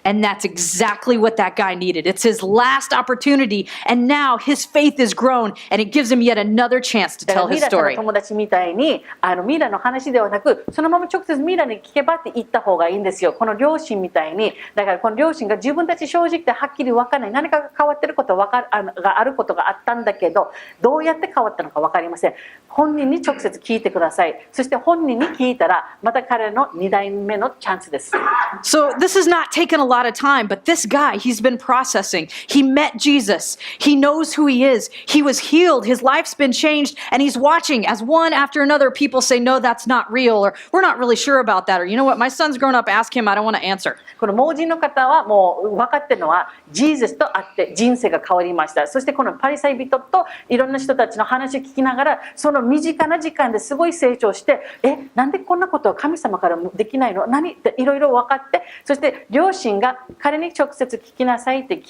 And that's exactly what that guy needed. It's his last opportunity, and now his faith is grown, and it gives him yet another chance to だから tell ミ his ラさんの story. 友達みたいにミラの話ではなく、そのまま直接ミラに聞けばって言った方がいいんですよ。この両親みたいに、だからこの両親が自分たち正直ではっきり分からない、何かが変わってることがあることがあったんだけど、どうやって変わったのか分かりません。本人に直接聞いてください。そして本人に聞いたらまた彼の2代目のチャンスです。 So this has not taken a lot of time, but this guy, he's been processing. He met Jesus. He knows who he is. He was healed. His life's been changed, and he's watching as one after another people say, no, that's not real, or we're not really sure about that, or you know what, my son's grown up, ask him, I don't want to answer. この盲人の方はもう分かってるのはジーザスと会って人生が変わりました。そしてこのパリサイ人といろんな人たちの話を聞きながら、その身近な時間ですごい成長して、なんでこんなことは神様からできないの、何っていろいろ分かって、そして両親が彼に直接聞きなさいって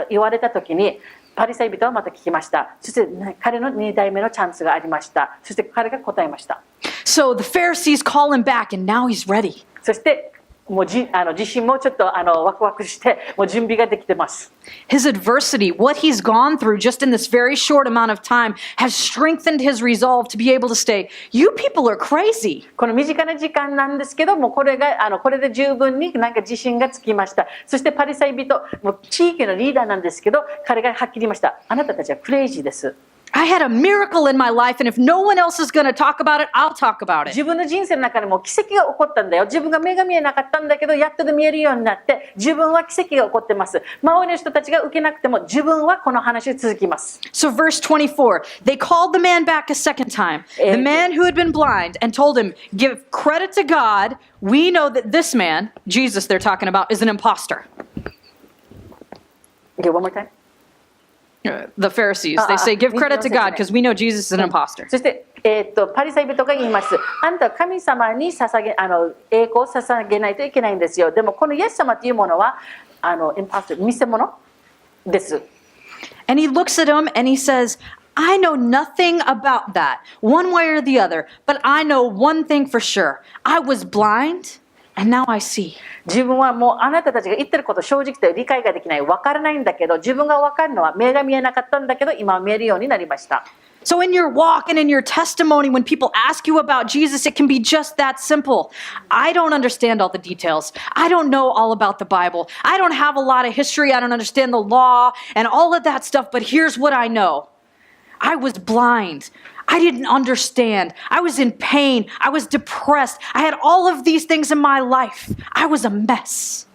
言われた時に、パリサイ人はまた聞きました。そして彼の2代目のチャンスがありました。そして彼が答えました。 So the Pharisees call him back, and now he's ready. そしてもう自身もちょっとワクワクしてもう準備ができてます。 His adversity, what he's gone through just in this very short amount of time, has strengthened his resolve to be able to say, you people are crazy. この身近な時間なんですけども、これで十分になんか自信がつきました。そしてパリサイ人、もう地域のリーダーなんですけど、彼がはっきり言いました。あなたたちはクレイジーです。 I had a miracle in my life, and if no one else is going to talk about it, I'll talk about it. 自分の人生の中でも奇跡が起こったんだよ。自分が目が見えなかったんだけど、やっとで見えるようになって、自分は奇跡が起こってます。周りの人たちが受けなくても、自分はこの話を続きます。 So verse 24, they called the man back a second time, the man who had been blind, and told him, give credit to God. We know that this man, Jesus they're talking about, is an imposter. Okay, one more time. The Pharisees, they say, give credit to God because we know Jesus is an imposter. そして、パリサイ人が言います。あんたは神様に栄光を捧げないといけないんですよ。でもこのイエス様というものはインパスト、見せ物です。 And he looks at him and he says, I know nothing about that, one way or the other, but I know one thing for sure. I was blind, and now I see. 自分はもうあなたたちが言ってること正直で理解ができない、分からないんだけど、自分が分かるのは目が見えなかったんだけど、今は見えるようになりました。 So in your walk and in your testimony, when people ask you about Jesus, it can be just that simple. I don't understand all the details. I don't know all about the Bible. I don't have a lot of history. I don't understand the law and all of that stuff, but here's what I know. I was blind. I didn't understand. I was in pain. I was depressed. I had all of these things in my life. I was a mess.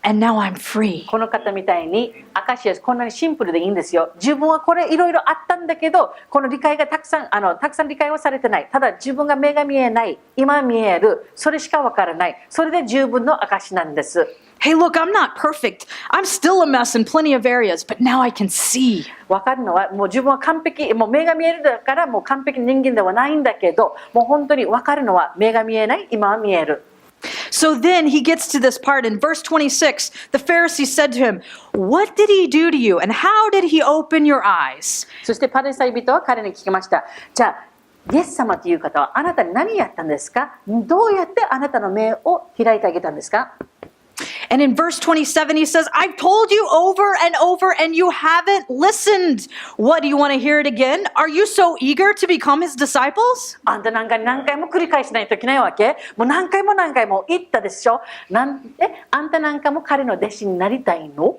And now I'm free. この方みたいに証はこんなにシンプルでいいんですよ。自分はこれいろいろあったんだけど、この理解がたくさん理解はされてない。ただ自分が目が見えない、今見える、それしかわからない。それで十分の証なんです。 Hey, look, I'm not perfect. I'm still a mess in plenty of areas, but now I can see. わかるのはもう自分は完璧、もう目が見えるだからもう完璧な人間ではないんだけど、もう本当にわかるのは目が見えない、今は見える。 So then he gets to this part in verse 26. The Pharisees said to him, what did he do to you? And how did he open your eyes? そしてパリサイ人は彼に聞きました。じゃあイエス様という方はあなたに何やったんですか？どうやってあなたの目を開いてあげたんですか？ And in verse 27, he says, I've told you over and over and you haven't listened. What, do you want to hear it again? Are you so eager to become his disciples? あんた何回も繰り返しないといけないわけ。もう何回も言ったでしょ。なんであんたなんかも彼の弟子になりたいの？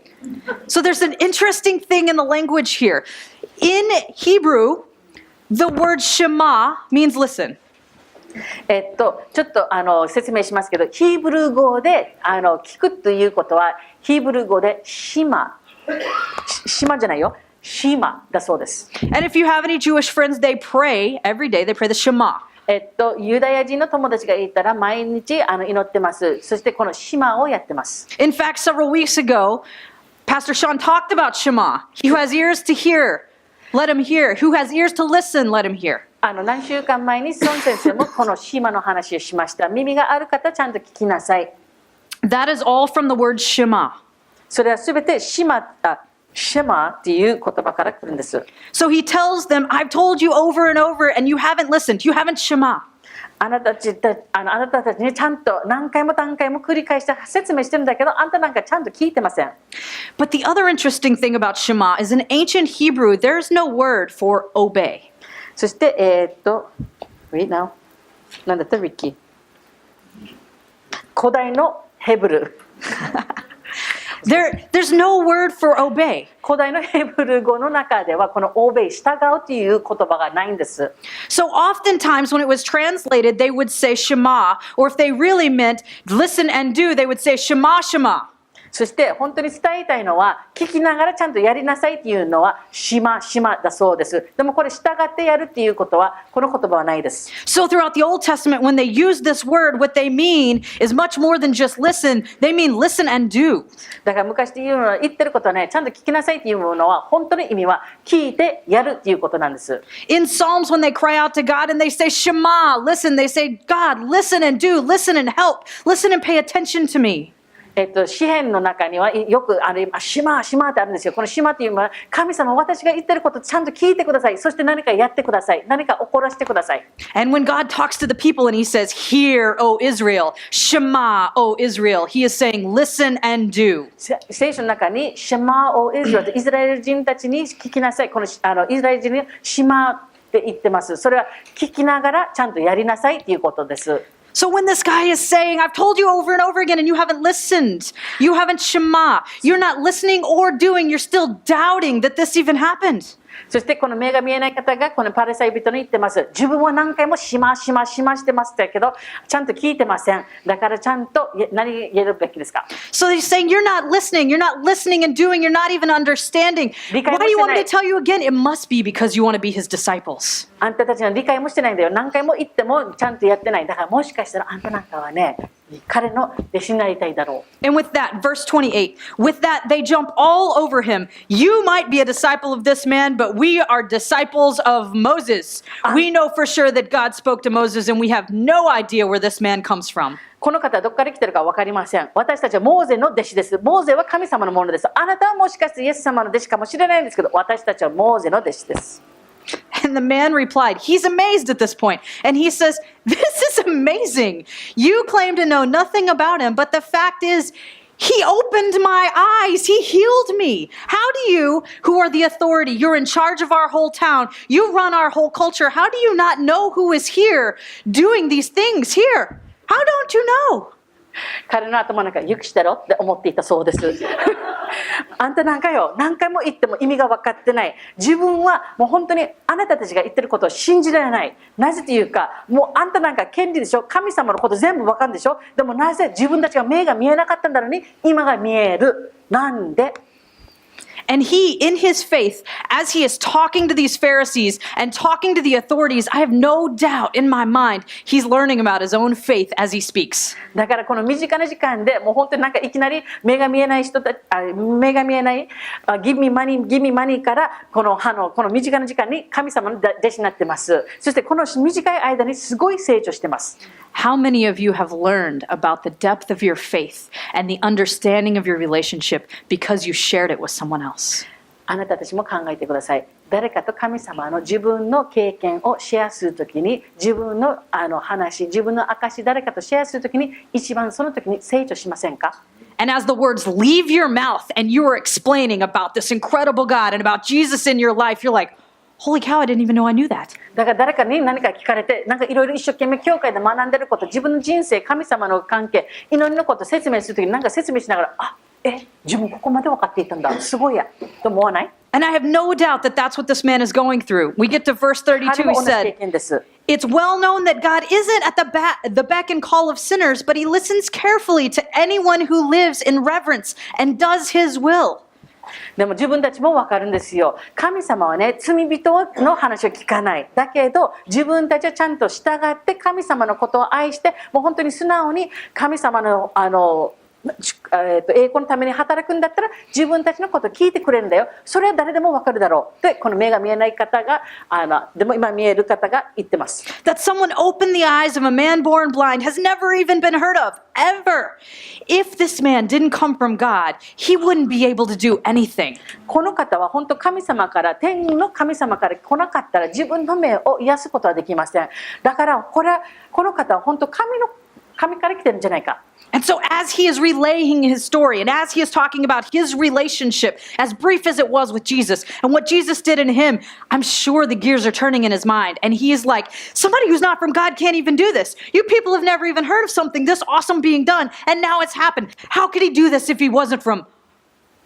So there's an interesting thing in the language here. In Hebrew, the word Shema means listen. ちょっと説明しますけど、ヒーブルー語で聞くということは、ヒーブルー語で島じゃないよ、島だそうです。And if you have any Jewish friends, they pray every day. They pray the Shema. ユダヤ人の友達がいたら毎日祈ってます。そしてこの島をやってます。In fact, several weeks ago, Pastor Sean talked about Shema. He who has ears to hear, let him hear. Who has ears to listen, let him hear. 何週間前に孫先生もこの島の話をしました。耳がある方ちゃんと聞きなさい。That is all from the word Shema. それはすべてシマっていう言葉から来るんです。So he tells them, I've told you over and over and you haven't listened. You haven't Shema. あなたたちにちゃんと何回も繰り返して説明してるんだけど、あんたなんかちゃんと聞いてません。But the other interesting thing about Shema is in ancient Hebrew, there's no word for obey. そして、wait now. なんだったリッキー。古代のヘブル。There's no word for obey. 古代のヘブル語の中ではこの obey 従うという言葉がないんです。So oftentimes when it was translated, they would say Shema, or if they really meant listen and do, they would say Shema, Shema. そして本当に伝えたいのは聞きながらちゃんとやりなさいっていうのは島だそうです。でもこれ従ってやるっていうことはこの言葉はないです。So throughout the Old Testament, when they use this word, what they mean is much more than just listen. They mean listen and do. だから昔で言ってることはね、ちゃんと聞きなさいっていうのは本当の意味は聞いてやるっていうことなんです。In Psalms, when they cry out to God and they say Shema, listen, they say, God, listen and do, listen and help, listen and pay attention to me. 詩篇の中にはよく島ってあるんですよ。この島っていうのは神様、私が言ってることちゃんと聞いてください。そして何かやってください。何か起こらせてください。And when God talks to the people and he says, Hear, O Israel, Shema, O Israel, he is saying, listen and do. 聖書の中にシェマーオイスラエル、イスラエル人たちに聞きなさい。このイスラエル人にシマって言ってます。それは聞きながらちゃんとやりなさいっていうことです。So when this guy is saying, I've told you over and over again and you haven't listened, you haven't Shema, you're not listening or doing, you're still doubting that this even happened. そしてこの目が見えない方がこのパレサイ人に言ってます。自分は何回もしましてますけど、ちゃんと聞いてません。だからちゃんと何やるべきですか？ So he's saying, you're not listening and doing, you're not even understanding. Why do you want me to tell you again? It must be because you want to be his disciples. あんたたちの理解もしてないんだよ。何回も言ってもちゃんとやってない。だからもしかしたらあんたなんかはね、彼の弟子になりたいだろう。And with that, verse 28, with that they jump all over him. You might be a disciple of this man, but we are disciples of Moses. We know for sure that God spoke to Moses and we have no idea where this man comes from. この方どこから来てるか分かりません。私たちはモーゼの弟子です。モーゼは神様のものです。あなたはもしかしてイエス様の弟子かもしれないんですけど、私たちはモーゼの弟子です。And the man replied, he's amazed at this point. And he says, this is amazing. You claim to know nothing about him, but the fact is, he opened my eyes. He healed me. How do you, who are the authority, you're in charge of our whole town, you run our whole culture, how do you not know who is here doing these things here? How don't you know? 彼の頭の中ゆきしてろって思っていたそうです。あんたなんかよ、何回も言っても意味が分かってない。自分はもう本当にあなたたちが言ってることを信じられない。なぜというか、もうあんたなんか権利でしょ。神様のこと全部分かるでしょ。でもなぜ自分たちが目が見えなかったんだろうに今が見える。なんでAnd he, in his faith, as he is talking to these Pharisees and talking to the authorities, I have no doubt in my mind, he's learning about his own faith as he speaks. だからこの身近な時間でもう本当になんかいきなり目が見えない人たち、目が見えないGive me money からこの身近な時間に神様の弟子になってます。そしてこの短い間にすごい成長してます。How many of you have learned about the depth of your faith and the understanding of your relationship because you shared it with someone else? あなたたちも考えてください。誰かと神様の自分の経験をシェアするときに、自分の話、自分の証、誰かとシェアするときに、一番その時に成長しませんか？ And as the words leave your mouth and you are explaining about this incredible God and about Jesus in your life, you're like, holy cow, I didn't even know I knew that. だから誰かに何か聞かれて、なんかいろいろ一生懸命教会で学んでること、自分の人生、神様の関係、祈りのことを説明するときになんか説明しながら、自分ここまで分かっていたんだ、すごいや、と思わない？ And I have no doubt that that's what this man is going through. We get to verse 32, 彼も he 同じ経 said, 験です。 it's well known that God isn't at the beck and call of sinners, but he listens carefully to anyone who lives in reverence and does his will. でも自分たちも分かるんですよ。神様はね、罪人の話を聞かない。だけど、自分たちはちゃんと従って神様のことを愛して、もう本当に素直に神様の栄光のために働くんだったら自分たちのことを聞いてくれるんだよ。それは誰でも分かるだろう。で、この目が見えない方が、でも今見える方が言ってます。That someone opened the eyes of a man born blind has never even been heard of, ever. If this man didn't come from God, he wouldn't be able to do anything. この方は本当神様から、天の神様から来なかったら自分の目を癒すことはできません。だからこの方は本当神から来てるんじゃないか。And so as he is relaying his story and as he is talking about his relationship, as brief as it was with Jesus and what Jesus did in him, I'm sure the gears are turning in his mind. And he is like, somebody who's not from God can't even do this. You people have never even heard of something this awesome being done. And now it's happened. How could he do this if he wasn't from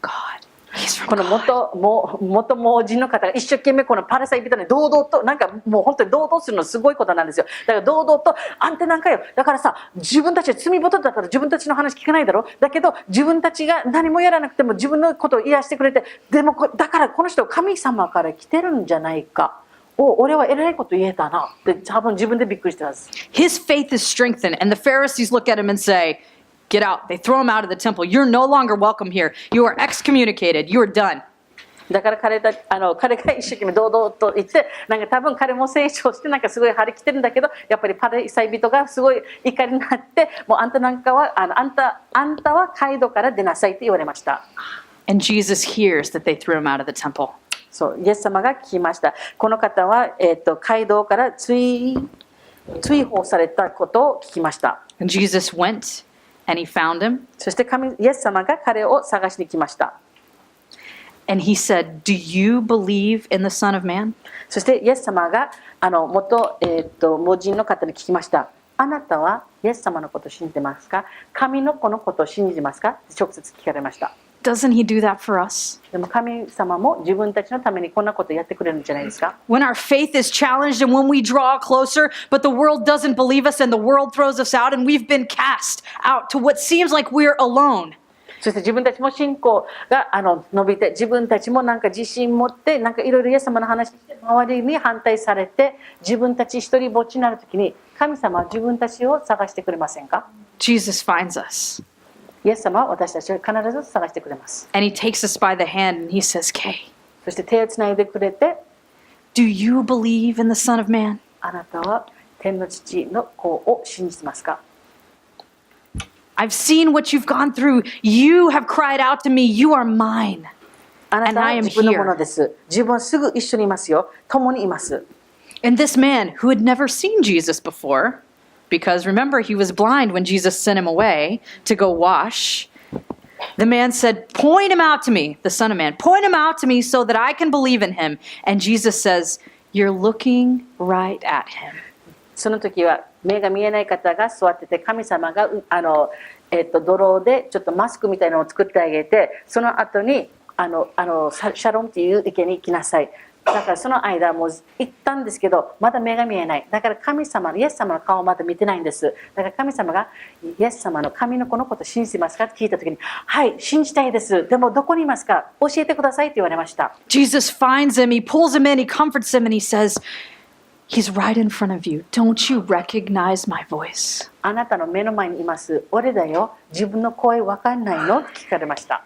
God? He's from この God. 元盲人の方が一生懸命このパラサイ人に堂々となんかもう本当に堂々するのすごいことなんですよ。だから堂々とあんたなんかよ。だからさ、自分たちは罪人だったら自分たちの話聞かないだろ。だけど自分たちが何もやらなくても自分のことを癒してくれて、でもだからこの人神様から来てるんじゃないか。俺は偉いこと言えたなって多分自分でびっくりしてます。 His faith is strengthened, and the Pharisees look at him and say, get out. They throw him out of the temple. You're no longer welcome here. You are excommunicated. You are done. だから彼が一生懸命堂々と言って、なんか多分彼も成長してなんかすごい張り切ってるんだけど、やっぱりパリサイ人がすごい怒りになって、もうあんたは街道から出なさいって言われました。 And Jesus hears that they threw him out of the temple. そう、イエス様が聞きました。この方は街道から追放されたことを聞きました。 And Jesus went and he found him. そしてイエス様が彼を探しに来ました。 And he said, do you believe in the Son of Man? そしてイエス様が盲人の方に聞きました。あなたはイエス様のことを信じてますか？神の子のことを信じてますか？直接聞かれました。 Doesn't he do that for us? でも神様も自分たちのためにこんなことをやってくれるんじゃないですか？ When our faith is challenged and when we draw closer, but the world doesn't believe us and the world throws us out and we've been cast out to what seems like we're alone. そして自分たちも信仰が伸びて、自分たちもなんか自信持ってなんかいろいろイエス様の話して周りに反対されて自分たち一人ぼっちになるときに神様は自分たちを探してくれませんか？ Jesus finds us. イエス様は私たちを必ず探してくれます。 And he takes us by the hand and he says, Kay, そして手をつないでくれて、 do you believe in the Son of Man? あなたは天の父の子を信じてますか？ I've seen what you've gone through. You have cried out to me. You are mine. あな And た I は am 自分のもの here. です。自分はすぐ一緒にいますよ。共にいます。 And this man who had never seen Jesus before, because remember, he was blind when Jesus sent him away to go wash. The man said, point him out to me, the Son of Man. Point him out to me so that I can believe in him. And Jesus says, you're looking right at him. その時は目が見えない方が座ってて、神様がドローでちょっとマスクみたいなのを作ってあげて、その後にシャロンっていう池に行きなさい。だからその間もう行ったんですけどまだ目が見えない。だから神様イエス様の顔をまだ見てないんです。だから神様がイエス様の神の子のことを信じてますかって聞いた時に、はい信じたいです。でもどこにいますか？教えてくださいって言われました。 Jesus finds him, he pulls him in, he comforts him, and he says, he's right in front of you. Don't you recognize my voice? あなたの目の前にいます。俺だよ。自分の声わかんないの？って聞かれました。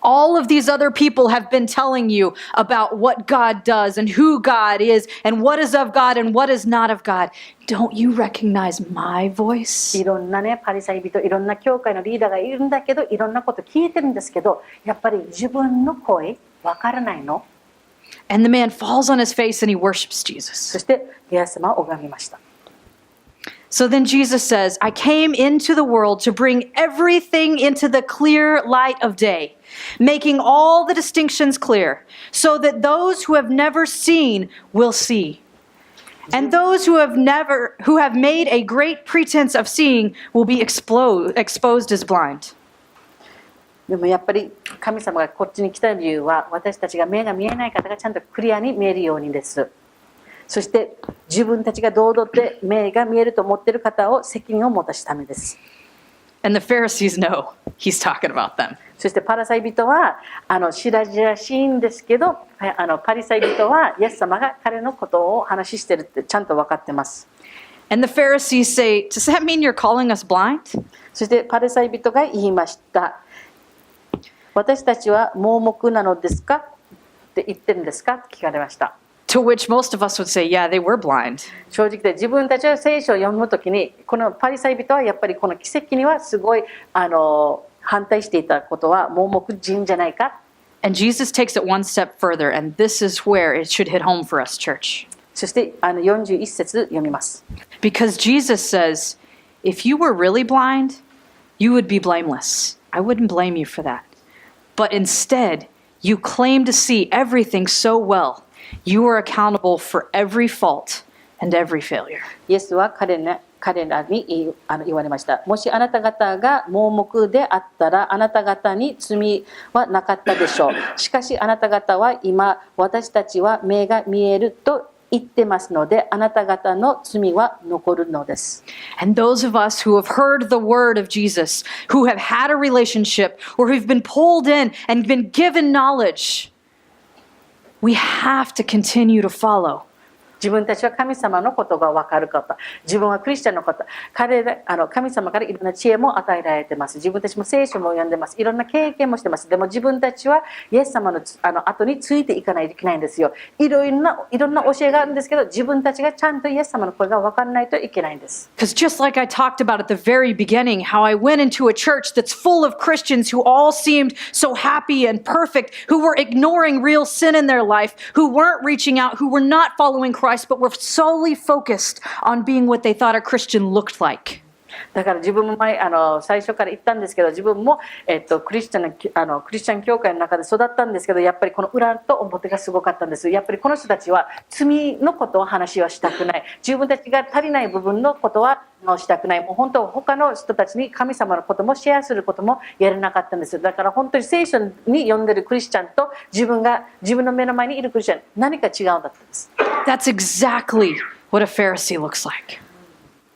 All of these other people have been telling you about what God does and who God is and what is of God and what is not of God. Don't you recognize my voice? いろんなねパリサイ人、いろんな教会のリーダーがいるんだけど、いろんなこと聞いてるんですけど、やっぱり自分の声わからないの？ And the man falls on his face and he worships Jesus. そしてイエス様を拝みました。So then Jesus says, I came into the world to bring everything into the clear light of day, making all the distinctions clear, so that those who have never seen will see. And those who have made a great pretense of seeing will be exposed as blind. でもやっぱり神様がこっちに来た理由は、私たちが目が見えない方がちゃんとクリアに見えるようにです。そして自分たちが堂々と目が見えると思っている方を責任を持たすためです。And the Pharisees know he's talking about them. そしてパリサイ人は白々しいんですけど、パリサイ人はイエス様が彼のことを話してるってちゃんと分かってます。And the Pharisees say, does that mean you're calling us blind? そしてパリサイ人が言いました。私たちは盲目なのですかって言ってるんですかって聞かれました。To which most of us would say, yeah, they were blind. 正直で自分たちは聖書を読むときに、このパリサイ人はやっぱりこの奇跡にはすごい反対していたことは盲目人じゃないか。And Jesus takes it one step further, and this is where it should hit home for us, church. そして41節読みます。Because Jesus says, if you were really blind, you would be blameless. I wouldn't blame you for that. But instead, you claim to see everything so well. You are accountable for every fault and every failure. イエスは彼らに言われました。もしあなた方が盲目であったら、あなた方に罪はなかったでしょう。しかしあなた方は今、私たちは目が見えると言ってますので、あなた方の罪は残るのです。And those of us who have heard the word of Jesus, who have had a relationship, or who've been pulled in and been given knowledge, we have to continue to follow. 自分たちは神様のことが分かる方、自分はクリスチャンの方、神様からいろんな知恵も与えられてます。自分たちも聖書も読んでます。いろんな経験もしてます。でも自分たちはイエス様の後についていかないといけないんですよ。いろんな教えがあるんですけど、自分たちがちゃんとイエス様の声が分からないといけないんです。Because just like I talked about at the very beginning, how I went into a church that's full of Christians who all seemed so happy and perfect, who were ignoring real sin in their life, who weren't reaching out, who were not following Christ, but were solely focused on being what they thought a Christian looked like. だから自分も最初から言ったんですけど、自分も、クリスチャン教会の中で育ったんですけど、やっぱりこの裏と表がすごかったんです。やっぱりこの人たちは罪のことを話はしたくない。自分たちが足りない部分のことはしたくない。もう本当他の人たちに神様のこともシェアすることもやれなかったんです。だから本当に聖書に読んでるクリスチャンと自分の目の前にいるクリスチャン、何か違うんだったんです。That's exactly what a Pharisee looks like.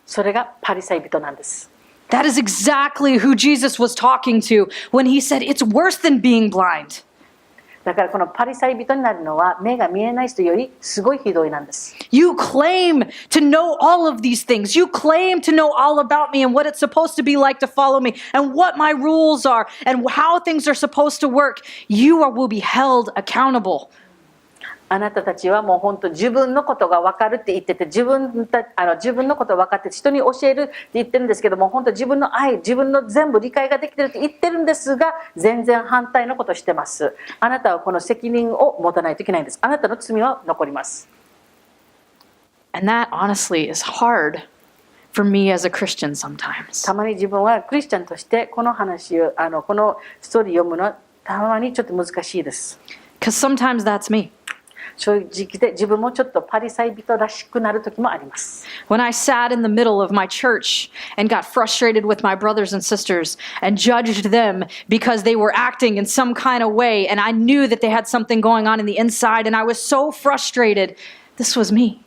それがパリサイ人なんです。That is exactly who Jesus was talking to when he said it's worse than being blind. だからこのパリサイ人になるのは目が見えない人よりすごいひどいなんです。You claim to know all of these things. You claim to know all about me and what it's supposed to be like to follow me and what my rules are and how things are supposed to work. You will be held accountable. あなたたちはもう本当自分のことが分かるって言ってて、自分のことを分かって人に教えるって言ってるんですけども、本当自分の愛、自分の全部理解ができてるって言ってるんですが、全然反対のことをしてます。あなたはこの責任を持たないといけないんです。あなたの罪は残ります。And that honestly is hard for me as a Christian sometimes. たまに自分はクリスチャンとしてこの話をこのストーリー読むのはたまにちょっと難しいです。Because sometimes that's me. 正直で自分もちょっとパリサイ人らしくなる時もあります。When I sat in the middle of my church and got frustrated with my brothers and sisters and judged them because they were acting in some kind of way and I knew that they had something going on in the inside and I was so frustrated, this was me.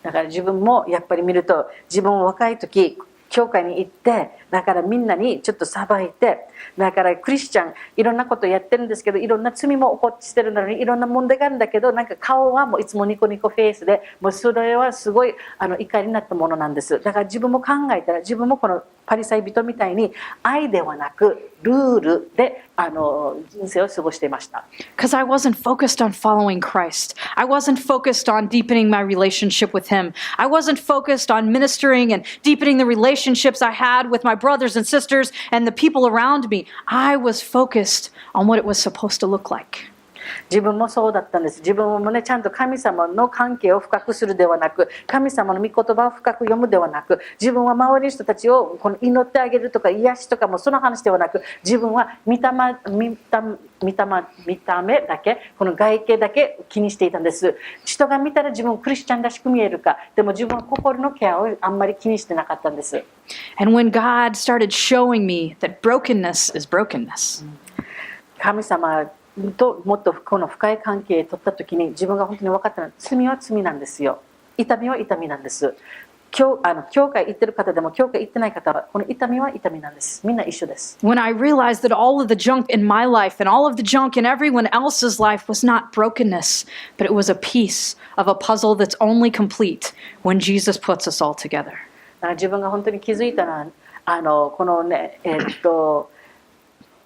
だから自分もやっぱり見ると、自分若い時教会に行って、だからみんなにちょっと裁いて、だからクリスチャンいろんなことやってるんですけど、いろんな罪も起こってるのにいろんな問題があるんだけど、なんか顔はもういつもニコニコフェイスで、もうそれはすごい怒りになったものなんです。だから自分も考えたら、自分もこのパリサイ人みたいに愛ではなくルールで人生を過ごしていました。Because I wasn't focused on following Christ. I wasn't focused on deepening my relationship with Him. I wasn't focused on ministering and deepening the relationships I had with my brothers and sisters and the people around me. I was focused on what it was supposed to look like. 自分もそうだったんです。自分もね、ちゃんと神様の関係を深くするではなく、神様の御言葉を深く読むではなく、自分は周りの人たちをこの祈ってあげるとか癒しとかもその話ではなく、自分は見た目だけ、この外形だけ気にしていたんです。人が見たら自分クリスチャンらしく見えるか、でも自分は心のケアをあんまり気にしてなかったんです。And when God started showing me that brokenness is brokenness, 神様ともっとこの深い関係を取った時に自分が本当に分かったのは、罪は罪なんですよ。痛みは痛みなんです。教会行ってる方でも教会行ってない方はこの痛みは痛みなんです。みんな一緒です。 when I realized that all of the junk in my life and all of the junk in everyone else's life was not brokenness, but it was a piece of a puzzle that's only complete when Jesus puts us all together. 自分が本当に気づいたのはこのね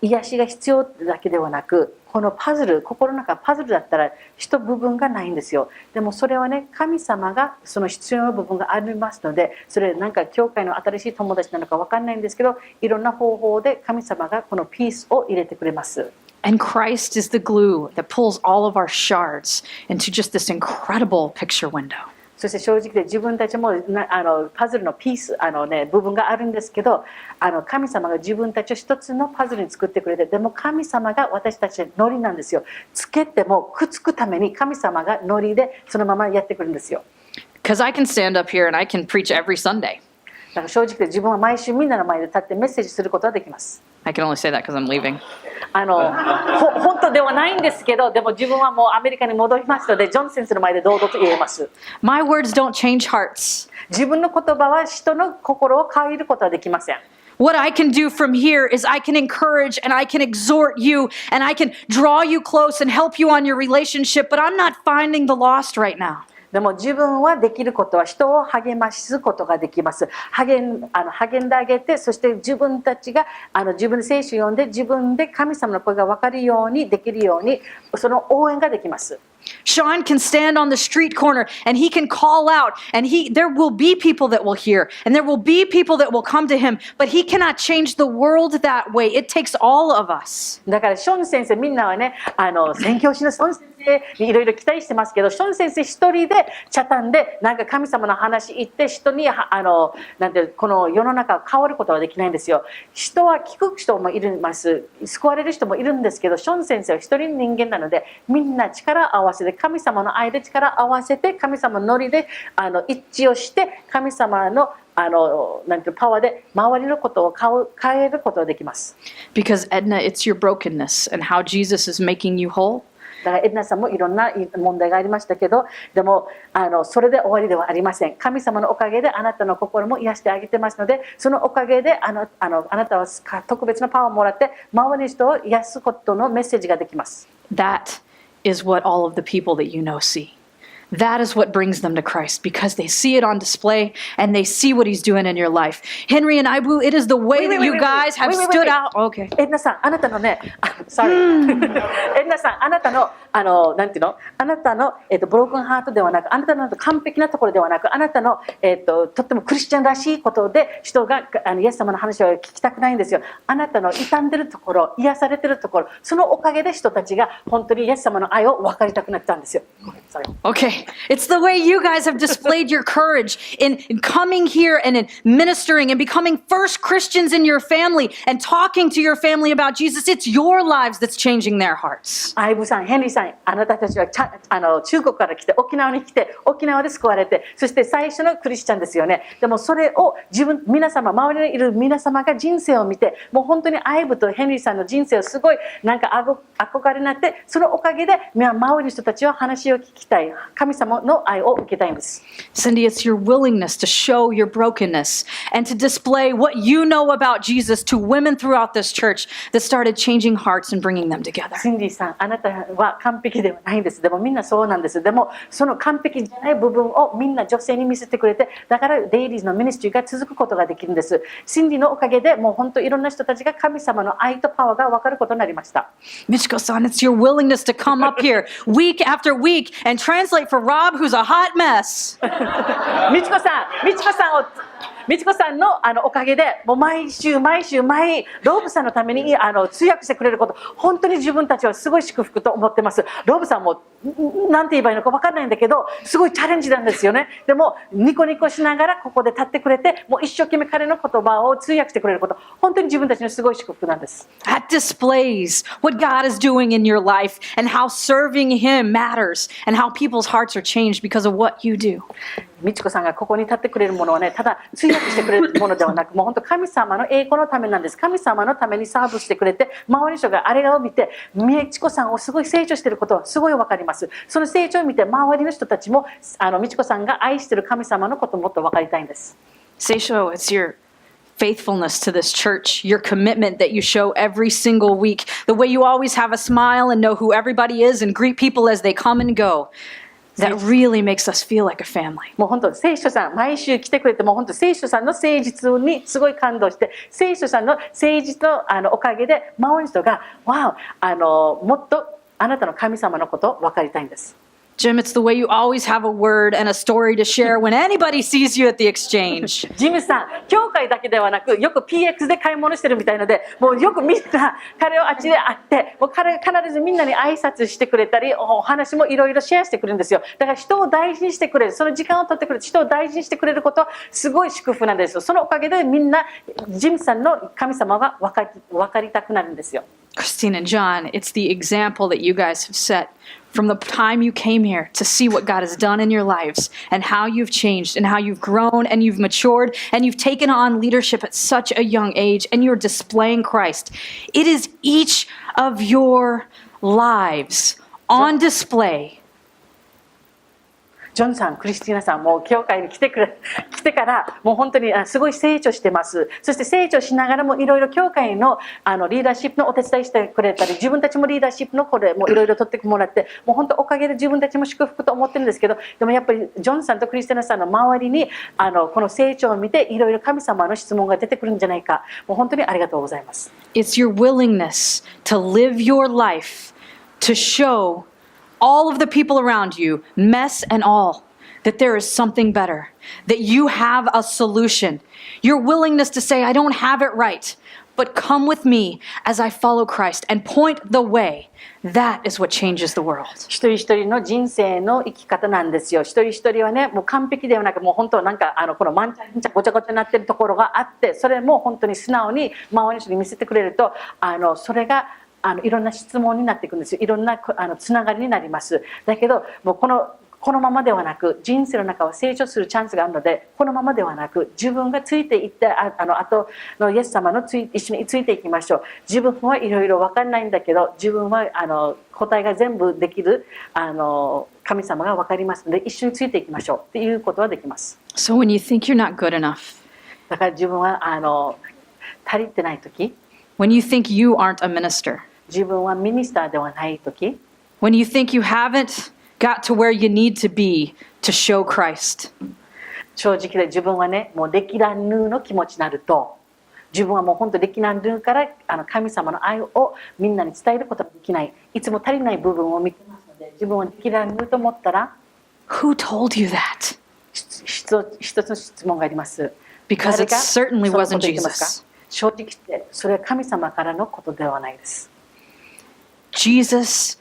癒しが必要だけではなく、このパズル、心の中パズルだったら一部分がないんですよ。でもそれはね、神様がその必要な部分がありますので、それなんか教会の新しい友達なのか分かんないんですけど、いろんな方法で神様がこのピースを入れてくれます。And Christ is the glue that pulls all of our shards into just this incredible picture window. そして正直で自分たちもパズルのピース部分があるんですけど、神様が自分たちを一つのパズルに作ってくれて、でも神様が私たちのノリなんですよ。つけてもくっつくために神様がノリでそのままやってくるんですよ。 Because I can stand up here and I can preach every Sunday. だから正直で自分は毎週みんなの前で立ってメッセージすることはできます。I can only say that because I'm leaving. 本当ではないんですけど、でも自分はもうアメリカに戻りますので、ジョン先生の前で堂々と言えます。 My words don't change hearts. 自分の言葉は人の心を変えることはできません。 What I can do from here is I can encourage and I can exhort you and I can draw you close and help you on your relationship, but I'm not finding the lost right now. でも自分はできることは人を励ますことができます。励んであげて、そして自分たちが自分で聖書を読んで自分で神様の声が分かるようにできるように、その応援ができます。 Sean can stand on the street corner and he can call out and there will be people that will hear and there will be people that will come to him, but he cannot change the world that way. It takes all of us. だからショーン先生、みんなはね宣教師のショーン先生にいろいろ期待してますけど、ショーン先生一人でチャタンでなんか神様の話言って人になんてこの世の中変わることはできないんですよ。人は聞く人もいます、救われる人もいるんですけど、ショーン先生は一人の人間なので、みんな力を合わせて神様の愛で力を合わせて神様のノリで一致をして神様のなんてパワーで周りのことを変えることができます。 Because Edna, it's your brokenness and how Jesus is making you whole. だからエデナさんもいろんな問題がありましたけど、でもそれで終わりではありません。神様のおかげであなたの心も癒してあげてますので、そのおかげであなたは特別なパワーをもらって周りの人を癒すことのメッセージができます。 That is what all of the people that you know see. That is what brings them to Christ because they see it on display and they see what he's doing in your life. Henry and Ibu, it is the way that you guys have stood out. Okay. エデナさん、あなたのね、エデナさん、あなたのなんていうの、あなたのブロークンハートではなく、あなたの完璧なところではなく、あなたのとってもクリスチャンらしいことで人がイエス様の話を聞きたくないんですよ。あなたの傷んでるところ、癒されてるところ、そのおかげで人たちが本当にイエス様の愛を分かりたくなったんですよ。Okay. It's the way you guys have displayed your courage in coming here and in ministering and becoming first Christians in your family and talking to your family about Jesus. It's your lives that's changing their hearts. アイブさん、ヘンリーさん、あなたたちは中国から来て沖縄に来て沖縄で救われて、そして最初のクリスチャンですよね。でもそれを皆様、周りにいる皆様が人生を見て、もう本当にアイブとヘンリーさんの人生をすごいなんか憧れになって、そのおかげで周りの人たちは話を聞きたい、神様の愛を受けたいんです。 Cindy, it's your willingness to show your brokenness and to display what you know about Jesus to women throughout this church that started changing hearts and bringing them together. シンディさん、あなたは完璧ではないんです。でもみんなそうなんです。でもその完璧じゃない部分をみんな女性に見せてくれて、だからデイリーズのミニストリーが続くことができるんです。シンディのおかげでもう本当いろんな人たちが神様の愛とパワーが分かることになりました。 Michiko-san, it's your willingness to come up here week after week and translate for Rob, who's a hot mess. みちこさんのおかげでもう毎週ローブさんのために通訳してくれること、本当に自分たちはすごい祝福と思ってます。ロブさんもなんて言えばいいのか分かんないんだけど、すごいチャレンジなんですよね。でもニコニコしながらここで立ってくれて、もう一生懸命彼の言葉を通訳してくれること、本当に自分たちのすごい祝福なんです。 That displays what God is doing in your life and how serving Him matters and how people's hearts are changed because of what you do. 美智子さんがここに立ってくれるものはね、ただ通訳してくれるものではなく、もう本当神様の栄光のためなんです。神様のためにサーブしてくれて、周りの人があれを見て、美智子さんをすごい成長していることはすごい分かります。その成長を見て、周りの人たちも美智子さんが愛している神様のことをもっと分かりたいんです。Seisho, it's your faithfulness to this church, your commitment that you show every single week, the way you always have a smile and know who everybody is and greet people as they come and go. That really makes us feel like a family. もう本当聖書さん毎週来てくれて、もう本当聖書さんの誠実にすごい感動して、聖書さんの誠実のおかげで周りの人がわお、もっとあなたの神様のことを分かりたいんです。 Jim, it's the way you always have a word and a story to share when anybody sees you at the exchange. ジムさん、教会だけではなく、よく PX で買い物してるみたいので、もうよくみんな彼をあっちで会って、もう彼必ずみんなに挨拶してくれたり、お話もいろいろシェアしてくれるんですよ。だから人を大事にしてくれる、その時間を取ってくれる、人を大事にしてくれることはすごい祝福なんですよ。そのおかげでみんなジムさんの神様が分かりたくなるんですよ。 Christine and John, it's the example that you guys have set from the time you came here to see what God has done in your lives and how you've changed and how you've grown and you've matured and you've taken on leadership at such a young age and you're displaying Christ. It is each of your lives on display. ジョンさん、クリスティーナさんも教会に来てからもう本当にすごい成長してます。そして成長しながらもいろいろ教会のリーダーシップのお手伝いしてくれたり、自分たちもリーダーシップのこれもいろいろ取ってもらって、もう本当おかげで自分たちも祝福と思ってるんですけど、でもやっぱりジョンさんとクリスティーナさんの周りにこの成長を見ていろいろ神様の質問が出てくるんじゃないか。もう本当にありがとうございます。 It's your willingness to live your life to show all of the people around you, mess and all, that there is something better, that you have a solution. Your willingness to say, I don't have it right, but come with me as I follow Christ and point the way. That is what changes the world. 一人一人の人生の生き方なんですよ。一人一人はね、もう完璧ではなく、もう本当なんかこのまんちゃんちゃごちゃごちゃになってるところがあって、それも本当に素直に周りの人に見せてくれると、それがいろんな質問になっていくんですよ。いろんなつながりになります。だけどもうこのままではなく、人生の中は成長するチャンスがあるので、このままではなく自分がついていってあとのイエス様の一緒についていきましょう。自分はいろいろ分かんないんだけど、自分は答えが全部できる神様が分かりますので、一緒についていきましょうっていうことはできます。 So when you think you're not good enough, だから自分は足りてない時、 when you think you aren't a minister, 自分はミニスターではない時、 when you think you haven't got to where you need to be to show Christ, 正直で自分はね、もうできらんぬの気持ちになると、自分はもう本当できらんぬから神様の愛をみんなに伝えることができない、いつも足りない部分を見てますので、自分はできらんぬと思ったら、 who told you that? 一つの質問があります。 Because it 誰が certainly そのこ wasn't とを言ってますか？ Jesus. 正直言ってそれは神様からのことではないです。 Jesus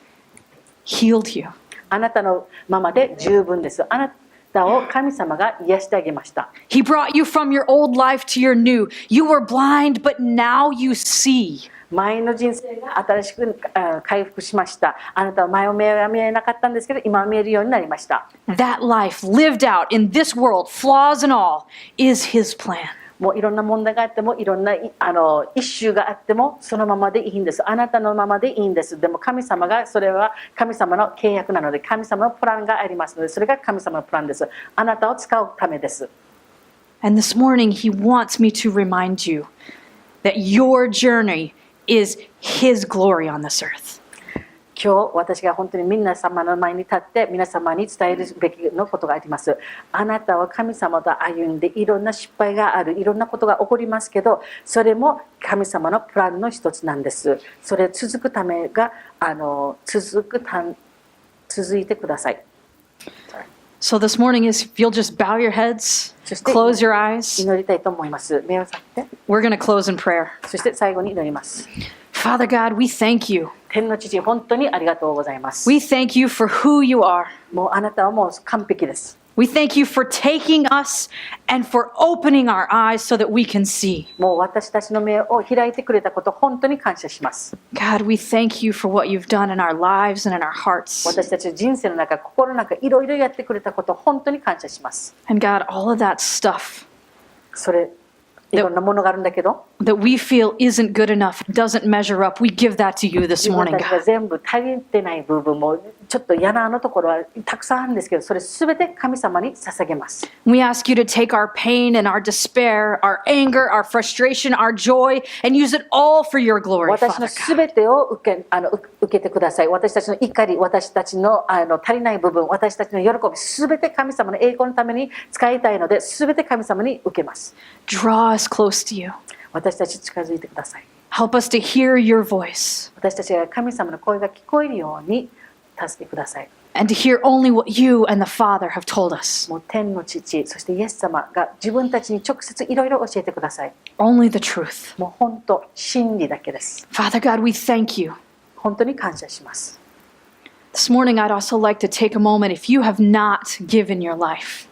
healed you. あなたのままで十分です。あなたを神様が癒してあげました。 He brought you from your old life to your new. You were blind, but now you see. 前の人生が新しく回復しました。あなたは前を見えなかったんですけど、今は見えるようになりました。 That life lived out in this world, flaws and all, is His plan. もういろんな問題があっても、いろんなイッシューがあっても、そのままでいいんです。あなたのままでいいんです。でも神様が、それは神様の契約なので、神様のプランがありますので、それが神様のプランです。あなたを使うためです。 And this morning, He wants me to remind you that your journey is His glory on this earth. 今日私が本当に皆様の前に立って皆様に伝えるべきのことがあります。あなたは神様と歩んでいろんな失敗がある、いろんなことが起こりますけど、それも神様のプランの一つなんです。それ続くためが続いてください。 So this morning, if you'll just bow your heads, close your eyes, 祈りたいと思います。目を閉じて、 we're going to close in prayer. そして最後に祈ります。Father God, we thank you. 天の父、本当にありがとうございます。 We thank you for who you are. もうあなたはもう完璧です。 We thank you for taking us and for opening our eyes so that we can see. もう私たちの目を開いてくれたこと、本当に感謝します。 God, we thank you for what you've done in our lives and in our hearts. 私たちの人生の中、心の中、いろいろやってくれたこと、本当に感謝します。 And God, all of that stuff それ、いろんなものがあるんだけど、 that we feel isn't good enough, doesn't measure up, we give that to you this 自分 morning, たちが God. 全部足りてない部分も、ちょっと嫌なところはたくさんあるんですけど、それすべて神様に捧げます。 We ask you to take our pain and our despair, our anger, our frustration, our joy, and use it all for your glory, 私 Father の God. すべてを受けてください。私たちの怒り、私たちの足りない部分、私たちの喜び、すべて神様の栄光のために使いたいので、すべて神様に受けます。 Draw us close to you. 私たち近づいてください。 Help us to hear your voice 私たちが神様の声が聞こえるように助けください。 and to hear only what you and the Father have told us. もう天の父、そしてイエス様が自分たちに直接いろいろ教えてください。 Only the truth. もう本当、真理だけです。 Father God, we thank you. 本当に感謝します。 This morning, I'd also like to take a moment, if you have not given your life,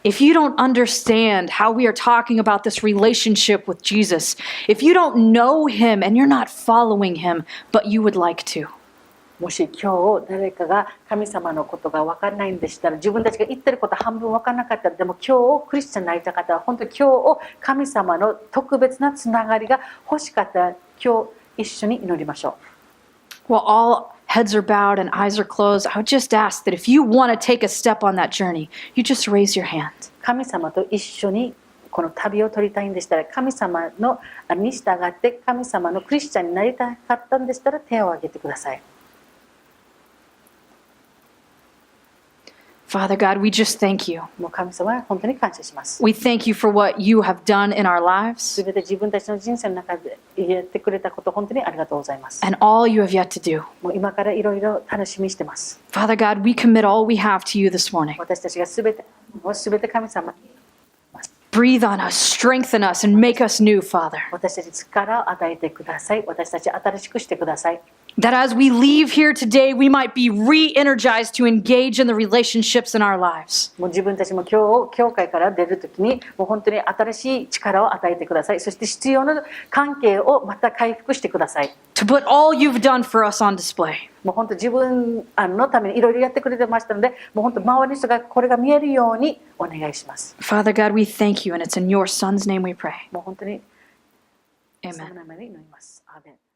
if you don't understand how we are talking about this relationship with Jesus, if you don't know him and you're not following him, but you would like to, もし今日誰かが神様のことが分からないんでしたら、自分たちが言ってること半分分からなかったら、でも今日クリスチャンになりたかったら、本当に今日神様の特別なつながりが欲しかったら、今日一緒に祈りましょう。 while all heads are bowed and eyes are closed, I would just ask that if you want to take a step on that journey, you just raise your hand. 神様と一緒にこの旅を取りたいんでしたら、神様のに従って神様のクリスチャンになりたかったんでしたら、手を挙げてください。 Father God, we just thank you. もう神様は本当に感謝します。 We thank you for what you have done in our lives すべて自分たちの人生の中でやってくれたこと、本当にありがとうございます。 and all you have yet to do. もう今からいろいろ楽しみにしてます。 Father God, we commit all we have to you this morning. 私たちがすべて神様に、 Breathe on us, strengthen us, and make us new, Father. 私たちに力を与えてください。私たち新しくしてください。 That as we leave here today, we might be re-energized to engage in the relationships in our lives. もう自分たちも今日教会から出るときに、もう本当に新しい力を与えてください。そして必要な関係をまた回復してください。 To put all you've done for us on display. もう本当自分のためにいろいろやってくれてましたので、もう本当周りの人がこれが見えるようにお願いします。 Father God, we thank you, and it's in your Son's name we pray. もう本当に、その Amen. 名前で祈ります。アーメン。